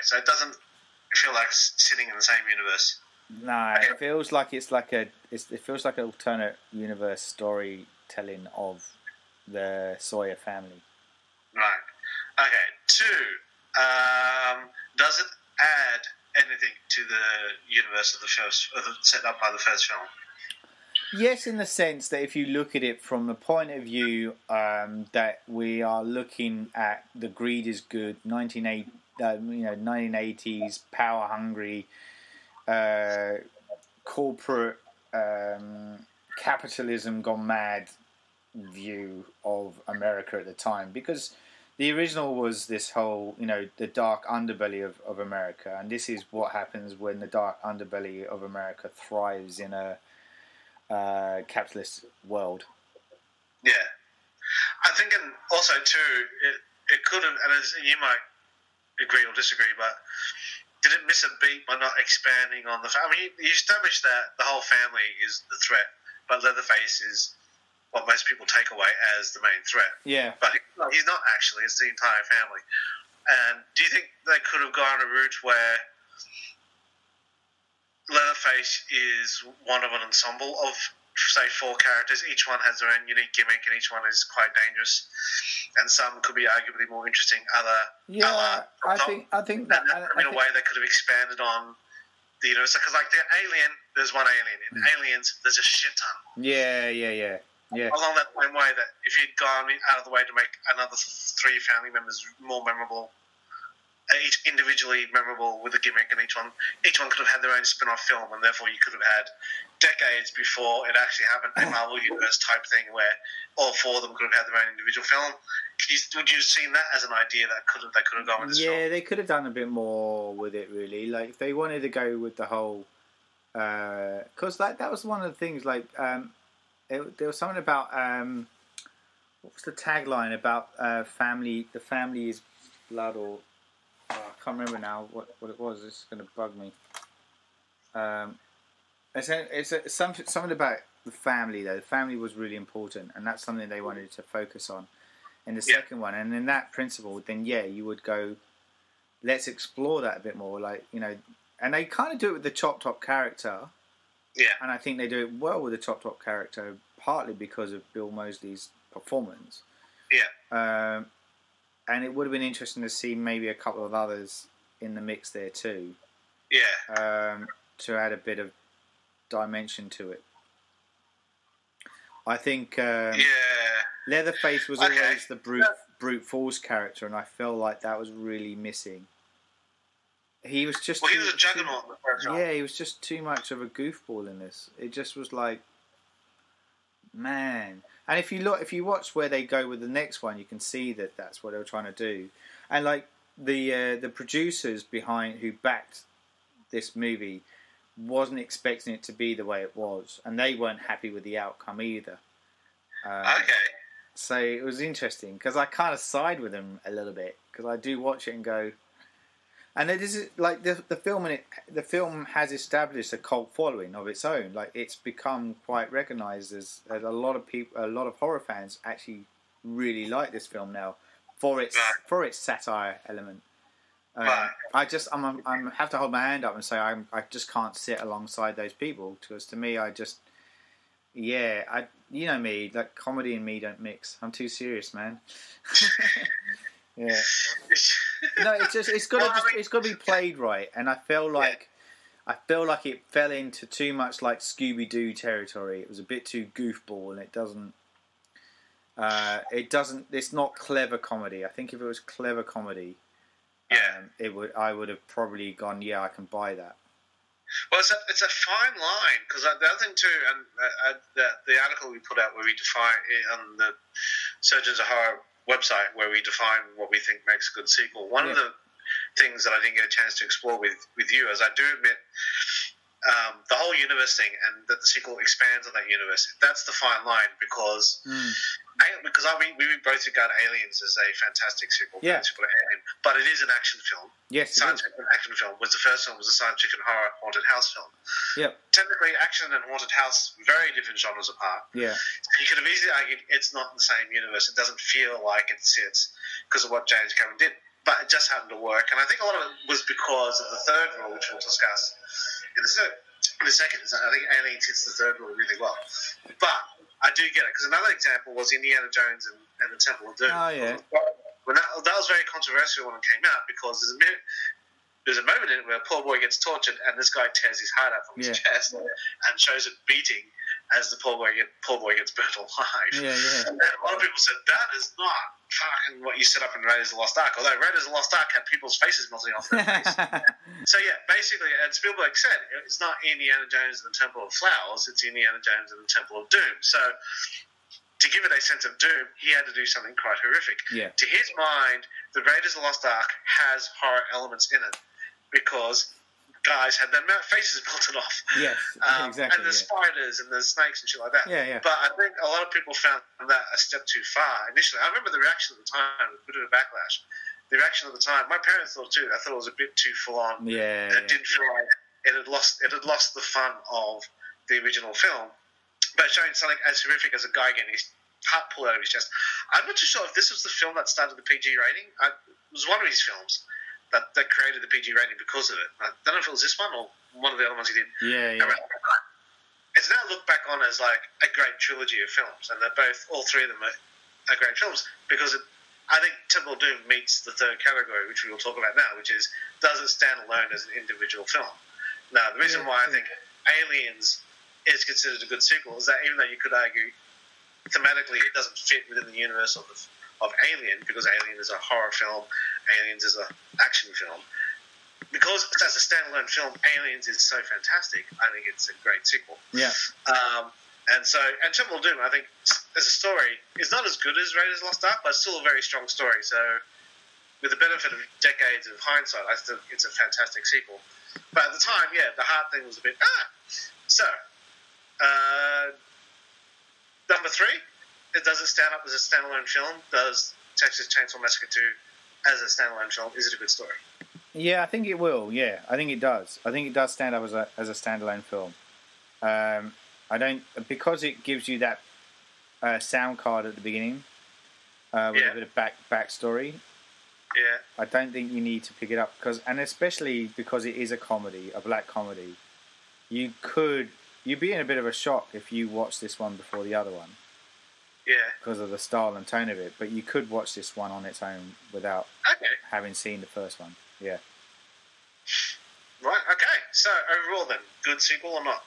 So it doesn't feel like sitting in the same universe. No, it feels like it feels like an alternate universe storytelling of the Sawyer family. Right. Okay. 2. Does it add anything to the universe of the first, set up by the first film? Yes, in the sense that if you look at it from the point of view that we are looking at the greed is good 1980 1980s power hungry corporate capitalism gone mad view of America at the time, because the original was this whole, the dark underbelly of America, and this is what happens when the dark underbelly of America thrives in a capitalist world. Yeah. I think, and also too, it could have, and you might agree or disagree, but did it miss a beat by not expanding on the family? You established that the whole family is the threat, but Leatherface is what most people take away as the main threat. Yeah. But he's not actually, it's the entire family. And do you think they could have gone a route where Leatherface is one of an ensemble of, say, 4 characters? Each one has their own unique gimmick, and each one is quite dangerous. And some could be arguably more interesting. I think that in a way they could have expanded on the universe. Because, like, the alien, there's one alien. In Aliens, there's a shit ton. Yeah. Along that same way, that if you'd gone out of the way to make another 3 family members more memorable, each individually memorable with a gimmick, and each one could have had their own spin-off film, and therefore you could have had decades before it actually happened a Marvel Universe type thing where all 4 of them could have had their own individual film. Would you have seen that as an idea that they could have gone with this film? Yeah, they could have done a bit more with it, really. Like, if they wanted to go with the whole... Because that was one of the things, like... there was something about... what was the tagline about family... The family is blood, or... I can't remember now what it was. It's going to bug me. It's something about the family, though. The family was really important, and that's something they wanted to focus on in the second one. And in that principle, then you would go, let's explore that a bit more. Like, and they kind of do it with the Chop Top character. Yeah. And I think they do it well with the Chop Top character, partly because of Bill Moseley's performance. Yeah. And it would have been interesting to see maybe a couple of others in the mix there too. Yeah. To add a bit of dimension to it. I think Leatherface was always the brute force character, and I felt like that was really missing. He was just... Well, he was a juggernaut in the first one. Yeah, he was just too much of a goofball in this. It just was like... Man... And if you watch where they go with the next one, you can see that that's what they were trying to do. And like the producers who backed this movie wasn't expecting it to be the way it was, and they weren't happy with the outcome either. Okay. So it was interesting because I kind of side with them a little bit, because I do watch it and go. And it is like the film has established a cult following of its own. Like, it's become quite recognised as a lot of horror fans actually really like this film now for its satire element. I have to hold my hand up and say I just can't sit alongside those people, because to me you know me, like, comedy and me don't mix. I'm too serious, man. Yeah. No, it's got to be played right, and I feel like it fell into too much like Scooby-Doo territory. It was a bit too goofball, and it doesn't. It's not clever comedy. I think if it was clever comedy, I would have probably gone, yeah, I can buy that. Well, it's a fine line, because the other thing too, and the article we put out where we define on the Surgeons of Horror website, where we define what we think makes a good sequel. One of the things that I didn't get a chance to explore with you, as I do admit, the whole universe thing, and that the sequel expands on that universe. That's the fine line, because we both regard Aliens as a fantastic sequel. Yeah. Alien, but it is an action film. Yes, science fiction action film. Was the first one was a science fiction horror haunted house film. Yep. Technically, action and haunted house, very different genres apart. Yeah. You could have easily argued it's not in the same universe. It doesn't feel like it sits because of what James Cameron did. But it just happened to work. And I think a lot of it was because of the third rule, which we'll discuss in the second. I think Aliens hits the third rule really well. But I do get it, because another example was Indiana Jones and the Temple of Doom. Oh, yeah. That was very controversial when it came out, because there's a moment in it where a poor boy gets tortured and this guy tears his heart out from his chest and shows it beating, as the poor boy gets burnt alive. Yeah, yeah. And a lot of people said that is not fucking what you set up in Raiders of the Lost Ark. Although Raiders of the Lost Ark had people's faces melting off their face. So yeah, basically, and Spielberg said it's not Indiana Jones and the Temple of Flowers; it's Indiana Jones and the Temple of Doom. So to give it a sense of doom, he had to do something quite horrific. Yeah. To his mind, the Raiders of the Lost Ark has horror elements in it because guys had their faces melted off. Yes, exactly. And the spiders and the snakes and shit like that. Yeah, yeah. But I think a lot of people found that a step too far initially. I remember the reaction at the time, a bit of a backlash. The reaction at the time, my parents thought too. I thought it was a bit too full on. Yeah. It didn't feel like it had lost the fun of the original film. But showing something as horrific as a guy getting his heart pulled out of his chest. I'm not too sure if this was the film that started the PG rating. It was one of his films that created the PG rating because of it. I don't know if it was this one or one of the other ones he did. Yeah, yeah. It's now looked back on as like a great trilogy of films, and they're all three of them are great films because I think Temple of Doom meets the third category, which we will talk about now, which is does it stand alone as an individual film? Now, the reason why I think Aliens is considered a good sequel is that even though you could argue thematically it doesn't fit within the universe of Alien, because Alien is a horror film, Aliens is an action film. Because as a standalone film, Aliens is so fantastic, I think it's a great sequel. Yeah. And Temple of Doom, I think, as a story, is not as good as Raiders of the Lost Ark, but it's still a very strong story. So, with the benefit of decades of hindsight, I think it's a fantastic sequel. But at the time, yeah, the heart thing was a bit, So, number 3, does it stand up as a standalone film? Does Texas Chainsaw Massacre 2 as a standalone film? Is it a good story? Yeah, I think it will. Yeah, I think it does. I think it does stand up as a standalone film. I don't, because it gives you that sound card at the beginning with a bit of backstory. Yeah. I don't think you need to pick it up and especially because it is a comedy, a black comedy. You'd be in a bit of a shock if you watched this one before the other one. Yeah. Because of the style and tone of it, but you could watch this one on its own without having seen the first one. Yeah. Right. Okay. So overall, then, good sequel or not?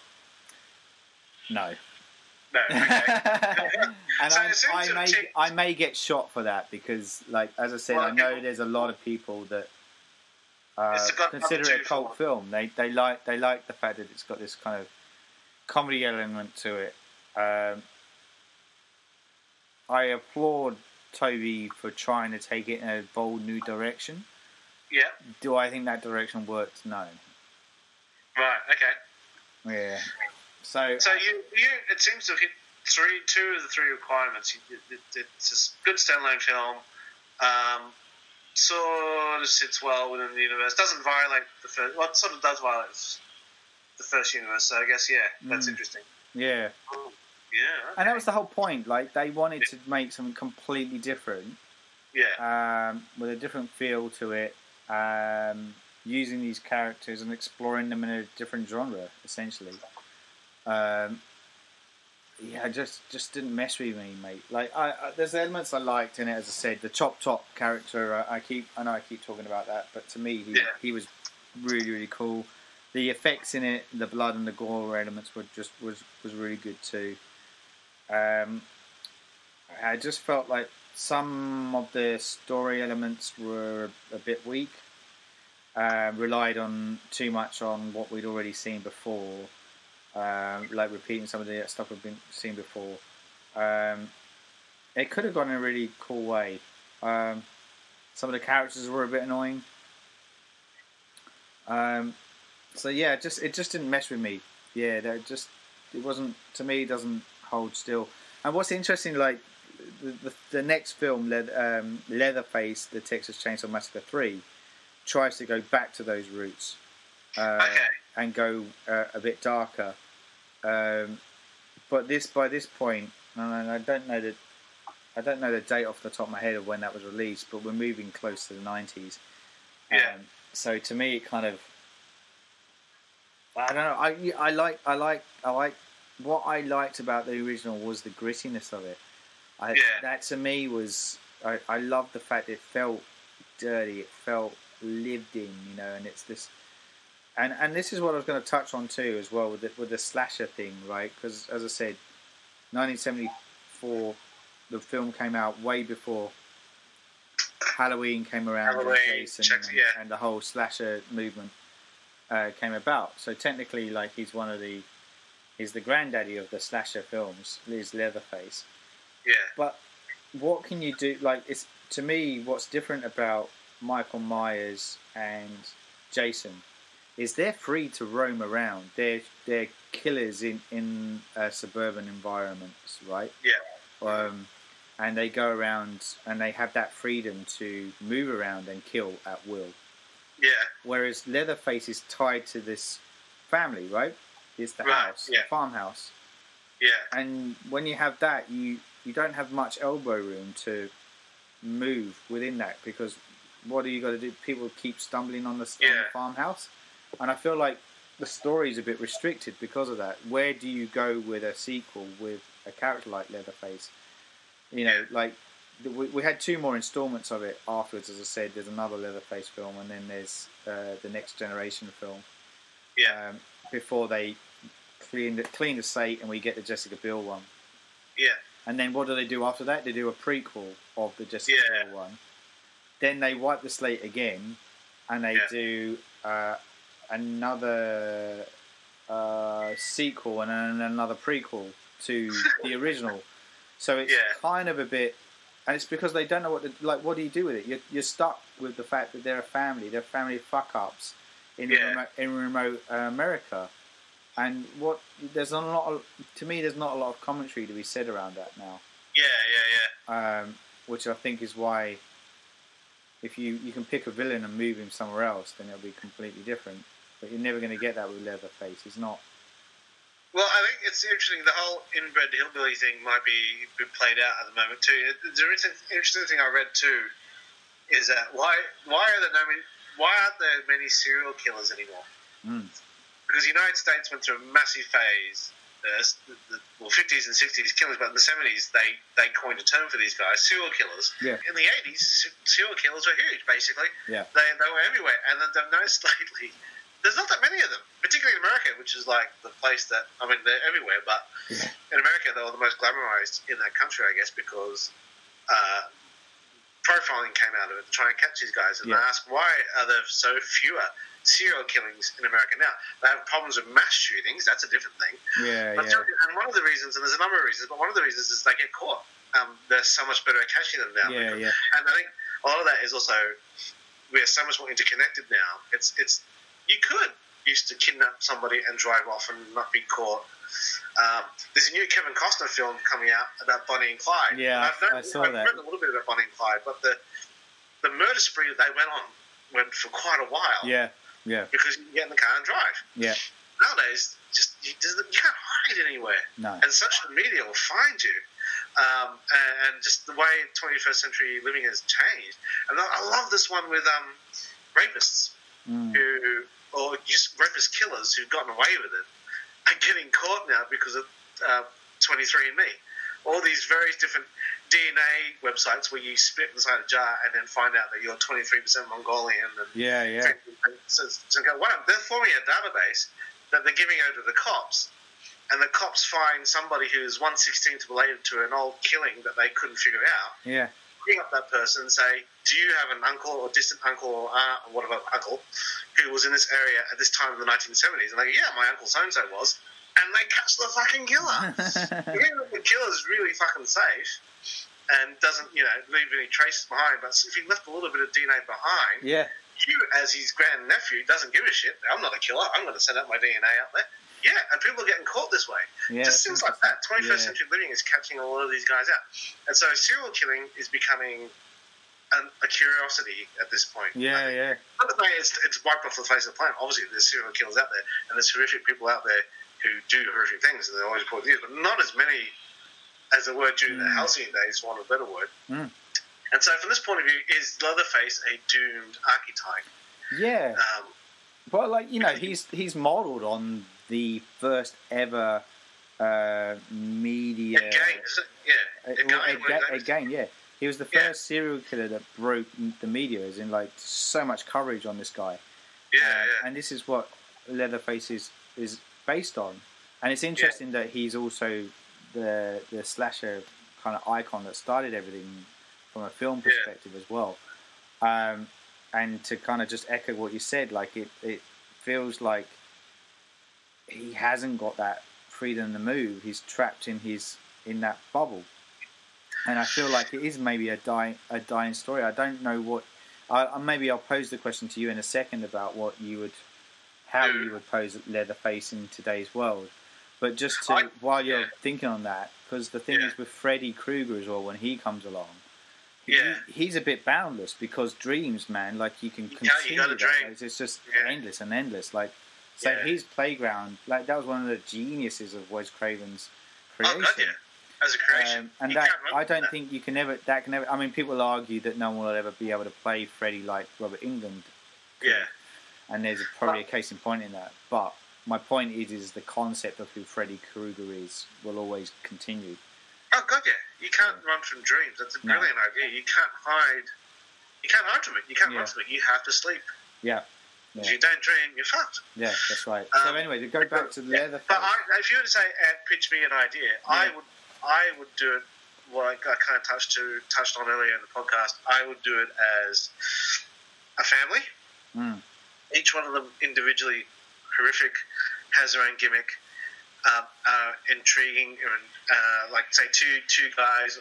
No. No. Okay. And So I may get shot for that because, like as I said, I know there's a lot of people that consider it a cult film. They like the fact that it's got this kind of comedy element to it. I applaud Tobe for trying to take it in a bold new direction. Yeah. Do I think that direction worked? No. Right. Okay. Yeah. So you it seems to have hit two of the three requirements. It's a good standalone film. Sort of sits well within the universe. Doesn't violate the first. Well, it sort of does violate the first universe. So I guess that's interesting. Yeah. Yeah. Okay. And that was the whole point. Like they wanted to make something completely different. Yeah. With a different feel to it. Using these characters and exploring them in a different genre, essentially. Just didn't mess with me, mate. Like, there's elements I liked in it, as I said. The Chop Top character, I know I keep talking about that, but to me, he was really, really cool. The effects in it, the blood and the gore elements was really good too. I just felt like some of the story elements were a bit weak. Relied on too much on what we'd already seen before, like repeating some of the stuff we've been seen before. It could have gone in a really cool way. Some of the characters were a bit annoying. So yeah, it just didn't mess with me. Yeah, it wasn't, to me, it doesn't hold still. And what's interesting, like the next film, Leatherface, the Texas Chainsaw Massacre 3, tries to go back to those roots and go a bit darker. But by this point, and I don't know the date off the top of my head of when that was released, but we're moving close to the 90s. Yeah. So to me, it kind of, I don't know. I like what I liked about the original was the grittiness of it. That to me was, I loved the fact it felt dirty. It felt lived in, and it's this And this is what I was going to touch on too, as well, with the slasher thing, right? Because as I said, 1974, the film came out way before Halloween came around, and the whole slasher movement came about. So technically, like, he's the granddaddy of the slasher films, is Leatherface. Yeah. But what can you do? Like, it's, to me, what's different about Michael Myers and Jason is they're free to roam around. They're killers in suburban environments, right? Yeah. And they go around and they have that freedom to move around and kill at will. Yeah. Whereas Leatherface is tied to this family, right? It's the house, the farmhouse. Yeah. And when you have that, you don't have much elbow room to move within that, because what are you got to do? People keep stumbling on the farmhouse. And I feel like the story is a bit restricted because of that. Where do you go with a sequel with a character like Leatherface? You know, like, we had 2 more installments of it afterwards, as I said. There's another Leatherface film, and then there's the Next Generation film. Yeah. Before they clean the slate and we get the Jessica Biel one. Yeah. And then what do they do after that? They do a prequel of the Jessica Biel one. Then they wipe the slate again, and they do another sequel and then another prequel to the original. So it's kind of a bit, and it's because they don't know what do you do with it? You're stuck with the fact that they're a family. They're family fuck-ups in remote America. And there's not a lot of, to me, there's not a lot of commentary to be said around that now. Yeah. Which I think is why, if you can pick a villain and move him somewhere else, then it'll be completely different. But you're never going to get that with Leatherface. He's not. Well, I think it's interesting. The whole inbred hillbilly thing might be played out at the moment too. The interesting thing I read too is that why aren't there many serial killers anymore? Because the United States went through a massive phase. The 50s and 60s killers, but in the 70s they coined a term for these guys, serial killers. Yeah. In the 80s, serial killers were huge, basically. Yeah. They were everywhere, and then they've noticed lately there's not that many of them, particularly in America, which is like the place that, I mean, they're everywhere, but in America they were the most glamorized in that country, I guess, because profiling came out of it to try and catch these guys. And I ask, why are there so fewer serial killings in America now? They have problems with mass shootings. That's a different thing. And one of the reasons, and there's a number of reasons, but one of the reasons is they get caught. They're so much better at catching them now. And I think a lot of that is also, we are so much more interconnected now. It's you could used to kidnap somebody and drive off and not be caught. There's a new Kevin Costner film coming out about Bonnie and Clyde. Yeah, I saw that. I've read a little bit about Bonnie and Clyde, but the murder spree that they went for quite a while. Yeah. Because you can get in the car and drive. Yeah. Nowadays, you can't hide anywhere. No. And social media will find you. And just the way 21st century living has changed. And I love this one with rapists or just rapist killers who've gotten away with it are getting caught now because of 23andMe. All these various different DNA websites where you spit inside a jar and then find out that you're 23% Mongolian. And So they're forming a database that they're giving over to the cops. And the cops find somebody who's 1/16th related to an old killing that they couldn't figure out. Yeah. Bring up that person and say, do you have an uncle or distant uncle or aunt or whatever uncle who was in this area at this time in the 1970s? And they go, yeah, my uncle so-and-so was. And they catch the fucking killer. The killer's really fucking safe and doesn't, leave any traces behind. But if he left a little bit of DNA behind, you, as his grandnephew, doesn't give a shit. I'm not a killer. I'm going to send out my DNA out there. Yeah, and people are getting caught this way. Yeah, just things like that. 21st century living is catching a lot of these guys out. And so serial killing is becoming a curiosity at this point. Yeah. Not to say it's wiped off the face of the planet. Obviously, there's serial killers out there, and there's horrific people out there who do horrific things, and they're always reported news, but not as many as there were during the halcyon days, for want of a better word. And so from this point of view, is Leatherface a doomed archetype? Yeah. But, he's modelled on the first ever media... Again, yeah. He was the first serial killer that broke the media, as in, so much coverage on this guy. Yeah. And this is what Leatherface is based on. And it's interesting that he's also the slasher kind of icon that started everything from a film perspective as well. And to kind of just echo what you said, like it feels like he hasn't got that freedom to move. He's trapped in that bubble. And I feel like it is maybe a dying story. I don't know what. Maybe I'll pose the question to you in a second about how you would pose Leatherface in today's world. But just while you're thinking on that, because the thing is with Freddy Krueger as well, when he comes along, he's a bit boundless because dreams, man, like you can continue that. It's just endless and endless. Like, so his playground, like that was one of the geniuses of Wes Craven's creation. Oh, God, yeah. As a creation, and that I don't think you can never. That can never. I mean, people argue that no one will ever be able to play Freddy like Robert Englund. Yeah. And there's probably a case in point in that. But my point is the concept of who Freddy Krueger will always continue. Oh God, yeah. You can't run from dreams. That's a brilliant idea. You can't hide. You can't hide from it. You can't run from it. You have to sleep. Yeah. If you don't dream, you're fucked. Yeah, that's right. So anyway, to go back to the Leatherface. But if you were to say, pitch me an idea, I would do it. Well, I kind of touched on earlier in the podcast. I would do it as a family. Each one of them individually horrific, has their own gimmick, intriguing, and like say two guys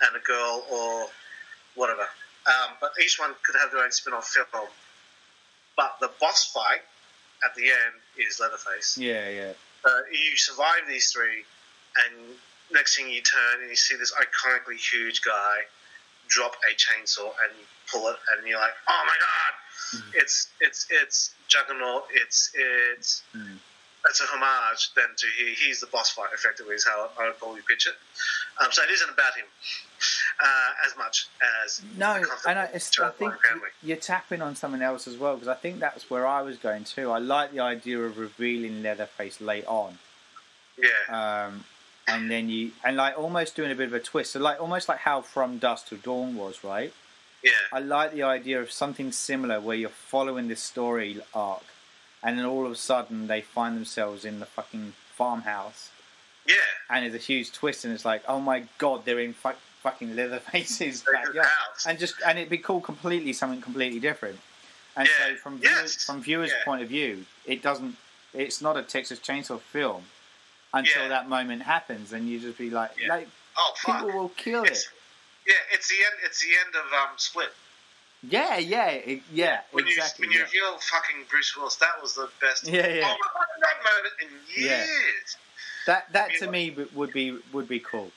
and a girl or whatever. But each one could have their own spin-off film. But the boss fight at the end is Leatherface. Yeah. You survive these three, and next thing you turn and you see this iconically huge guy drop a chainsaw and pull it, and you're like, oh my God, it's Juggernaut. It's a homage then to he's the boss fight. Effectively, is how I would probably pitch it. So it isn't about him as much as no, and I think you're tapping on something else as well, because I think that's where I was going too. I like the idea of revealing Leatherface late on. Yeah. And then like almost doing a bit of a twist. So like almost like how From Dusk to Dawn was, right? Yeah. I like the idea of something similar where you're following this story arc, and then all of a sudden they find themselves in the fucking farmhouse. Yeah. And there's a huge twist, and it's like, oh my God, they're in fucking Leatherface's backyard. And it'd be called something completely different. And so from viewers' point of view, it's not a Texas Chainsaw film until that moment happens, and you just be like people will kill it. Yeah, it's the end of Split. Yeah, when exactly. When you reveal fucking Bruce Willis, that was the best. Yeah. Oh my God, that moment in years. That to me would be cool.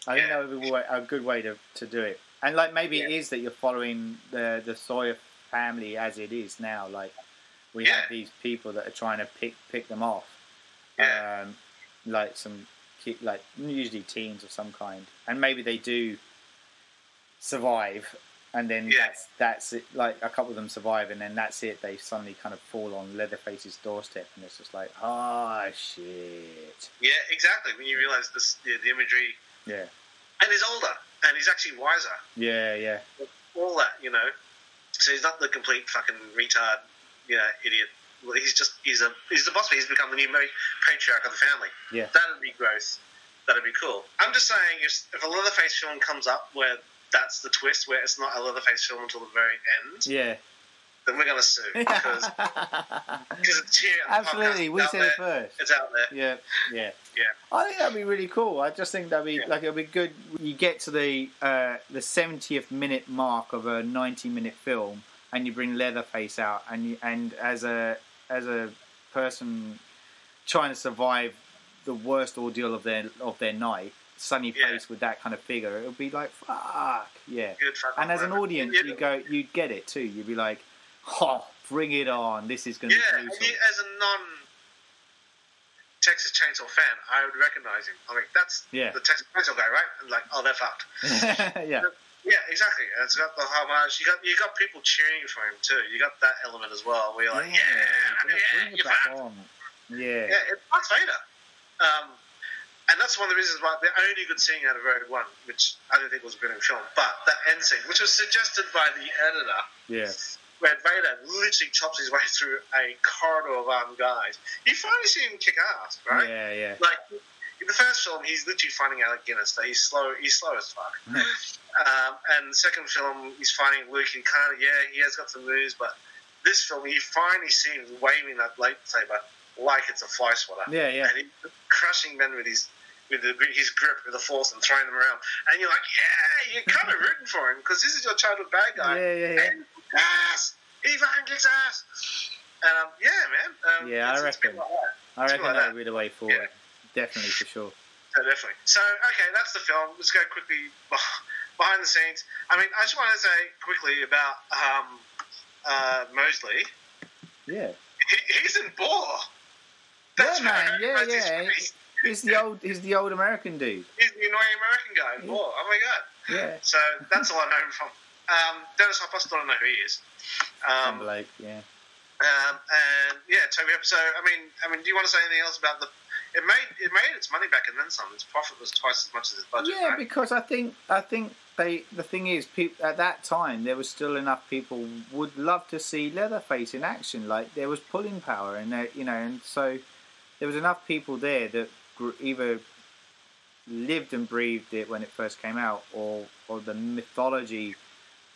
I think that would be a good way to do it. And like maybe it is that you're following the Sawyer family as it is now. Like we have these people that are trying to pick them off. Yeah. Like usually teens of some kind, and maybe they do survive, and then that's it. Like a couple of them survive, and then that's it. They suddenly kind of fall on Leatherface's doorstep, and it's just like, shit. Yeah, exactly. When you realise the imagery. Yeah. And he's older, and he's actually wiser. Yeah. All that, So he's not the complete fucking retard, idiot. Well, he's the boss. He's become the new patriarch of the family. Yeah. That'd be gross. That'd be cool. I'm just saying, if a Leatherface film comes up where that's the twist, where it's not a Leatherface film until the very end, then we're gonna sue because it's here. Absolutely, we said it first. It's out there. Yeah. I think that'd be really cool. I just think that'd be it'd be good. You get to the 70th minute mark of a 90-minute film, and you bring Leatherface out, and as a person trying to survive the worst ordeal of their night, suddenly faced with that kind of figure, it would be like, fuck, yeah. And as an audience, you'd get it too. You'd be like, bring it on. This is going to be brutal. As a non-Texas Chainsaw fan, I would recognise him. I mean, that's the Texas Chainsaw guy, right? And like, they're fucked. Yeah, exactly. And it's got the homage. You got people cheering for him too. You got that element as well, where you're like, bring it back on. Yeah, it's Darth Vader. And that's one of the reasons why the only good scene out of Rogue One, which I don't think was a brilliant film, but that end scene, which was suggested by the editor, where Vader literally chops his way through a corridor of armed guys. You finally see him kick ass, right? Yeah, yeah. Like in the first film, he's literally fighting Alec Guinness. So he's slow as fuck. And the second film, he's fighting Luke. And kind of, he has got some moves, but this film, you finally see him waving that lightsaber like it's a fly swatter. Yeah, yeah. And he's crushing men with his grip with the Force and throwing them around. And you're like, yeah, you're kind of rooting for him because this is your childhood bad guy. Yeah. And ass! He fucking kicks ass! And, man. I reckon. That would be the way forward. Yeah. Definitely, for sure. Yeah, definitely. So, okay, that's the film. Let's go quickly behind the scenes. I mean, I just want to say quickly about Mosley. Yeah. He's in Boar. That's man. Yeah. He's the old American dude. He's the annoying American guy in Boar. Oh my god. Yeah. So that's all I know him from. Dennis Hopper, still don't know who he is. Blake, yeah. And yeah, Tobe Hooper. So I mean, do you want to say anything else about the? It made its money back and then some. Its profit was twice as much as its budget. Yeah, right? because I think the thing is, at that time there was still enough people would love to see Leatherface in action. Like there was pulling power, and and so there was enough people there that either lived and breathed it when it first came out, or the mythology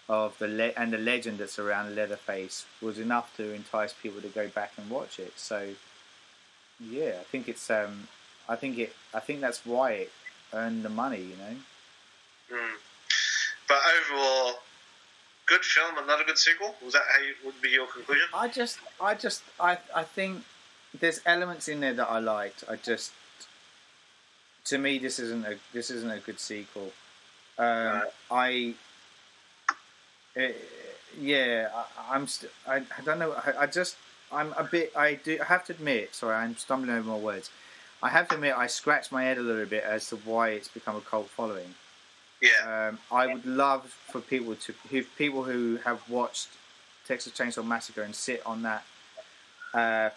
of the legend that's around Leatherface was enough to entice people to go back and watch it. So yeah, I think it's I think that's why it earned the money, But overall, good film and not a good sequel. Was that would be your conclusion? I think there's elements in there that I liked. To me, this isn't a good sequel. Right. I don't know. I have to admit. Sorry, I'm stumbling over my words. I have to admit, I scratched my head a little bit as to why it's become a cult following. Yeah. I would love for people who have watched Texas Chainsaw Massacre and sit on that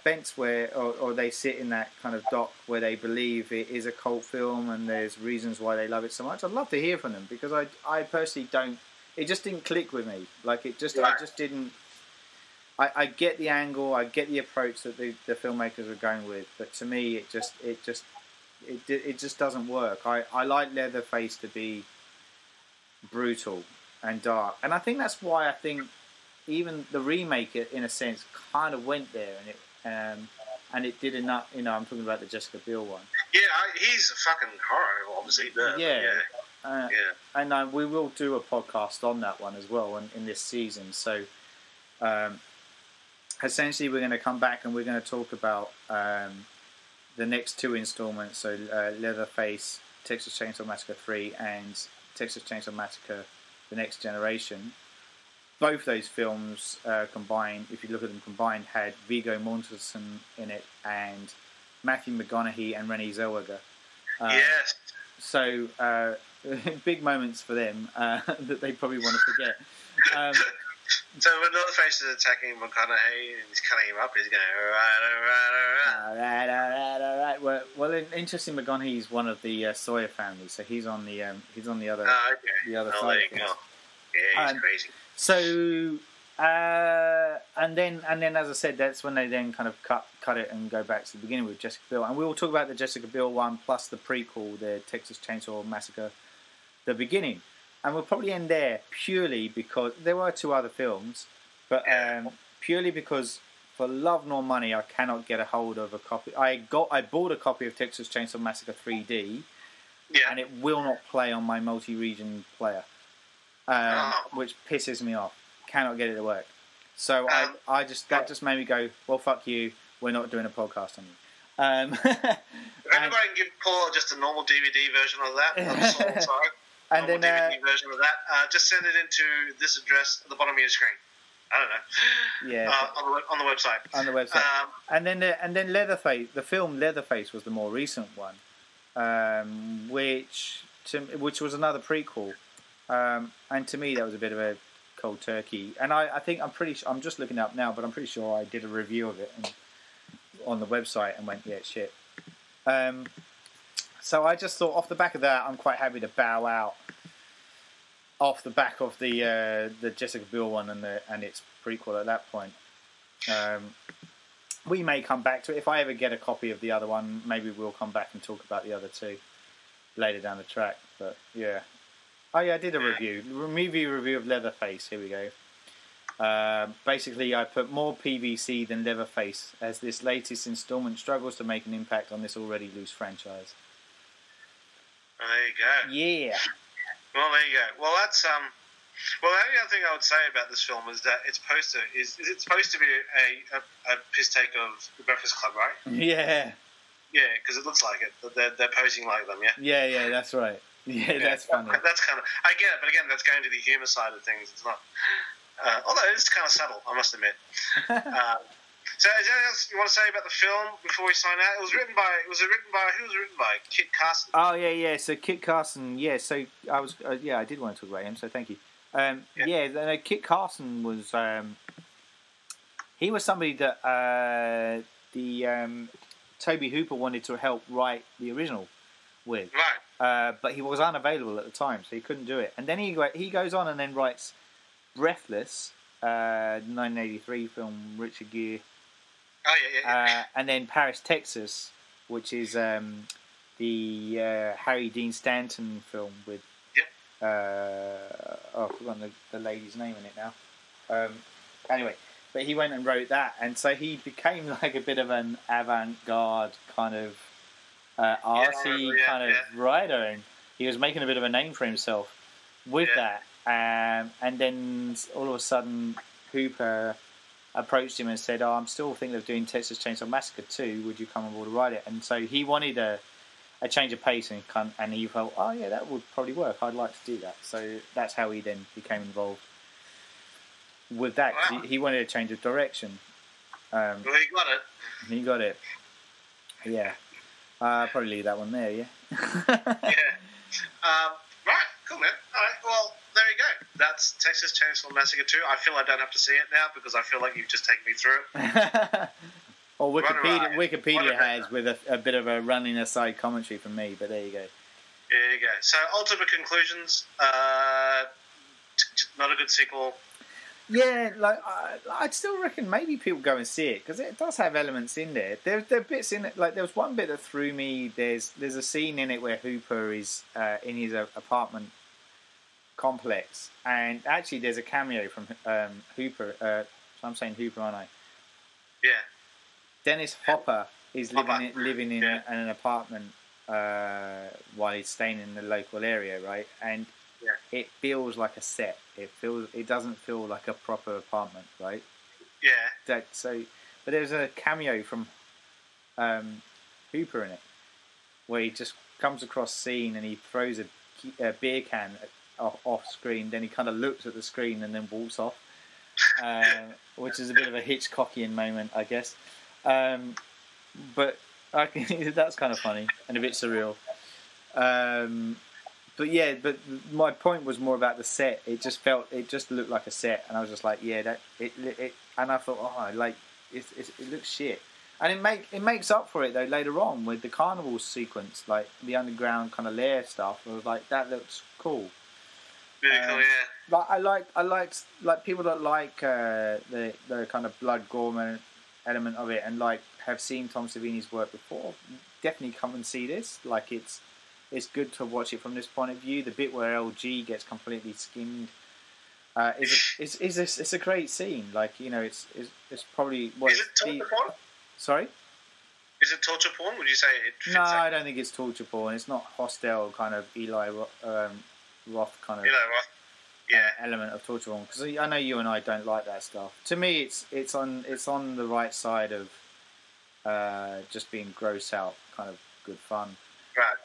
fence or they sit in that kind of dock where they believe it is a cult film and there's reasons why they love it so much. I'd love to hear from them because I personally don't. It just didn't click with me. Like it just, I just didn't. I get the angle, I get the approach that the filmmakers are going with, but to me, it just doesn't work. I like Leatherface to be brutal and dark, and I think that's why I think even the remake, in a sense, kind of went there, and it did enough. I'm talking about the Jessica Biel one. Yeah, he's a fucking horror, obviously. And we will do a podcast on that one as well in this season. So, essentially, we're going to come back and we're going to talk about the next two installments. So, Leatherface, Texas Chainsaw Massacre 3, and Texas Chainsaw Massacre: The Next Generation. Both those films combined, if you look at them combined, had Viggo Mortensen in it and Matthew McConaughey and Renée Zellweger. Yes. So, big moments for them that they probably want to forget. So when Leatherface is attacking McConaughey and he's cutting him up, he's going, all right. Well, interesting. McConaughey's one of the Sawyer family, so he's on the other the other side. There you go. Yeah, he's crazy. So, and then as I said, that's when they then kind of cut it and go back to the beginning with Jessica Biel, and we will talk about the Jessica Biel one plus the prequel, the Texas Chainsaw Massacre, the beginning. And we'll probably end there purely because there were two other films, but purely because for love nor money I cannot get a hold of a copy. I bought a copy of Texas Chainsaw Massacre 3D, and it will not play on my multi-region player, which pisses me off. Cannot get it to work. So that just made me go, well, fuck you. We're not doing a podcast on you. If anybody can give Paul just a normal DVD version of that, sorry. And then DVD version of that. Just send it into this address at the bottom of your screen. I don't know. Yeah. On the website. On the website. And then Leatherface. The film Leatherface was the more recent one, which was another prequel. And to me, that was a bit of a cold turkey. And I think I'm just looking it up now, but I'm pretty sure I did a review of it on the website and went, yeah, shit. So I just thought, off the back of that, I'm quite happy to bow out off the back of the Jessica Biel one and its prequel at that point. We may come back to it. If I ever get a copy of the other one, maybe we'll come back and talk about the other two later down the track. But yeah. Oh yeah, I did a movie review of Leatherface. Here we go. Basically, I put more PVC than Leatherface, as this latest installment struggles to make an impact on this already loose franchise. There you go. Yeah. Well, there you go. Well, that's Well, the only other thing I would say about this film is that its poster is it's supposed to be a piss take of the Breakfast Club, right? Yeah. Yeah, because it looks like it. They're posing like them, yeah? Yeah, that's right. Yeah, that's funny. That's kind of... I get it, but again, that's going to the humour side of things. It's not... although it's kind of subtle, I must admit. So, is there anything else you want to say about the film before we sign out? It was written by... Who was it written by? Kit Carson. Oh, yeah. So, Kit Carson, yeah. So, I was... I did want to talk about him, so thank you. Kit Carson was... he was somebody that Tobe Hooper wanted to help write the original with. Right. But he was unavailable at the time, so he couldn't do it. And then he goes on and then writes Breathless, 1983 film, Richard Gere. Oh, yeah. And then Paris, Texas, which is the Harry Dean Stanton film with... I've forgotten the lady's name in it now. Anyway, but he went and wrote that, and so he became like a bit of an avant-garde kind of artsy kind of writer, and he was making a bit of a name for himself with that. And then all of a sudden, Hooper approached him and said, "Oh, I'm still thinking of doing Texas Chainsaw Massacre 2. Would you come on board to write it?" And so he wanted a change of pace, and he felt, "Oh yeah, that would probably work. I'd like to do that." So that's how he then became involved with that. Wow. He wanted a change of direction. Well, he got it. Yeah. Probably leave that one there. Yeah. Yeah. Right. Cool, man. All right. Well, there you go. That's Texas Chainsaw Massacre 2. I feel I don't have to see it now because I feel like you've just taken me through it. Or Wikipedia has with a bit of a running aside commentary from me, but there you go. There you go. So, ultimate conclusions. Not a good sequel. Yeah, like I'd still reckon maybe people go and see it because it does have elements in there. There are bits in it. Like there was one bit that threw me. There's a scene in it where Hooper is in his apartment complex, and actually there's a cameo from Hooper. So I'm saying Hooper, aren't I? Yeah. Dennis Hopper is living in an apartment while he's staying in the local area, right? And it feels like a set. It doesn't feel like a proper apartment, right? Yeah. But there's a cameo from Hooper in it, where he just comes across scene and he throws a beer can off screen. Then he kind of looks at the screen and then walks off, which is a bit of a Hitchcockian moment, I guess. But that's kind of funny and a bit surreal. But my point was more about the set. It just looked like a set, and I was just like, and I thought, it looks shit, and it makes up for it though later on with the carnival sequence, like the underground kind of lair stuff. I was like, that looks cool. Really cool, yeah. I liked people that like the kind of blood gore element of it, and like have seen Tom Savini's work before. Definitely come and see this. Like it's good to watch it from this point of view. The bit where LG gets completely skinned it's a great scene. Like, you know, it's probably what. Is it torture porn? Sorry. Is it torture porn? Would you say it fits? No, I don't think it's torture porn. It's not Hostel kind of Eli Roth kind of element of torture porn. Because I know you and I don't like that stuff. To me, it's on the right side of just being gross out, kind of good fun. Right.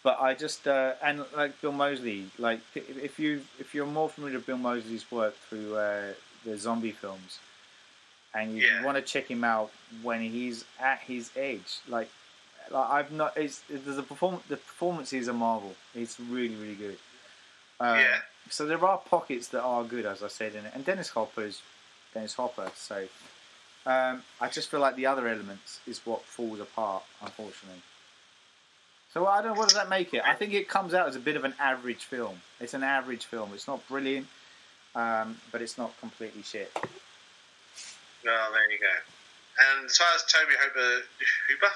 But I just and like Bill Moseley, like if you're more familiar with Bill Moseley's work through the zombie films, and you want to check him out when he's at his edge, like I've not. The performance is a marvel. It's really, really good. So there are pockets that are good, as I said in it, and Dennis Hopper's Dennis Hopper. So I just feel like the other elements is what falls apart, unfortunately. So I don't know, what does that make it? I think it comes out as a bit of an average film. It's an average film. It's not brilliant, but it's not completely shit. Well, there you go. And as far as Tobe Hooper?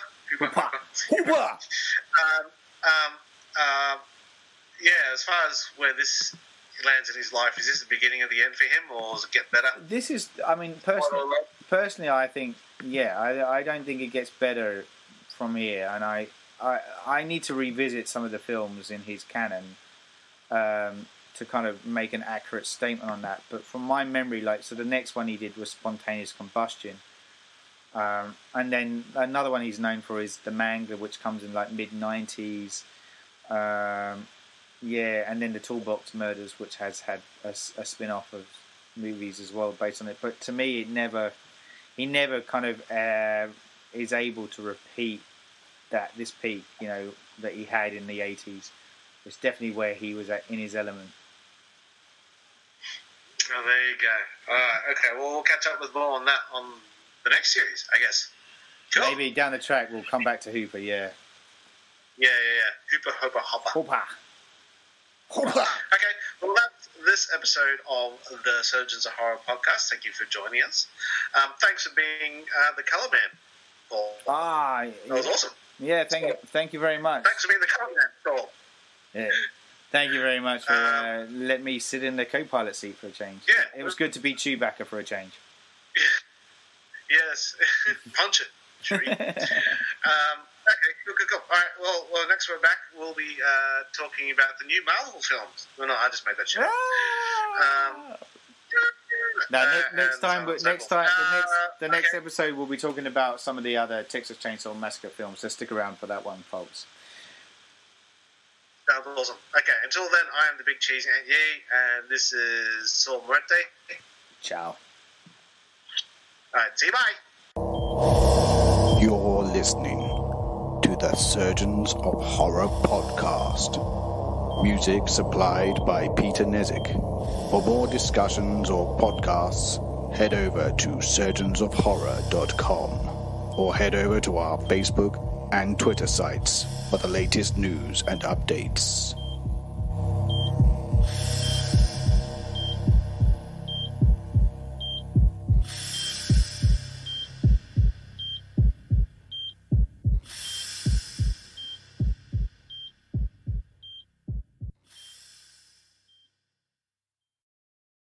Yeah, as far as where this lands in his life, is this the beginning of the end for him, or does it get better? This is, I mean, personally, I think, I don't think it gets better from here, and I need to revisit some of the films in his canon to kind of make an accurate statement on that. But from my memory, so the next one he did was Spontaneous Combustion. And then another one he's known for is The Mangler, which comes in mid-90s. And then The Toolbox Murders, which has had a spin-off of movies as well based on it. But to me, he never kind of is able to repeat this peak, that he had in the 80s. It's definitely where he was in his element. Oh, there you go. All right, okay. Well, we'll catch up with more on that on the next series, I guess. Cool. Maybe down the track we'll come back to Hooper, yeah. Yeah. Hooper. Okay, well, that's this episode of the Surgeons of Horror podcast. Thank you for joining us. Thanks for being the colour man, Paul. That was awesome. Yeah, thank you very much. Thanks for being the colour man, Paul. Yeah. Thank you very much for letting me sit in the co-pilot seat for a change. Yeah. It was good to be Chewbacca for a change. Yes. Punch it, Chewie. Okay, cool. All right, well, next we're back, we'll be talking about the new Marvel films. Well, no, I just made that shit up. The next episode we'll be talking about some of the other Texas Chainsaw Massacre films, so stick around for that one, folks. That was awesome. Okay, until then, I am the Big Cheese Ant Yee, and this is Saul Morente. Ciao. Alright, see you, bye. You're listening to the Surgeons of Horror podcast. Music supplied by Peter Nezik. For more discussions or podcasts, head over to surgeonsofhorror.com or head over to our Facebook and Twitter sites for the latest news and updates.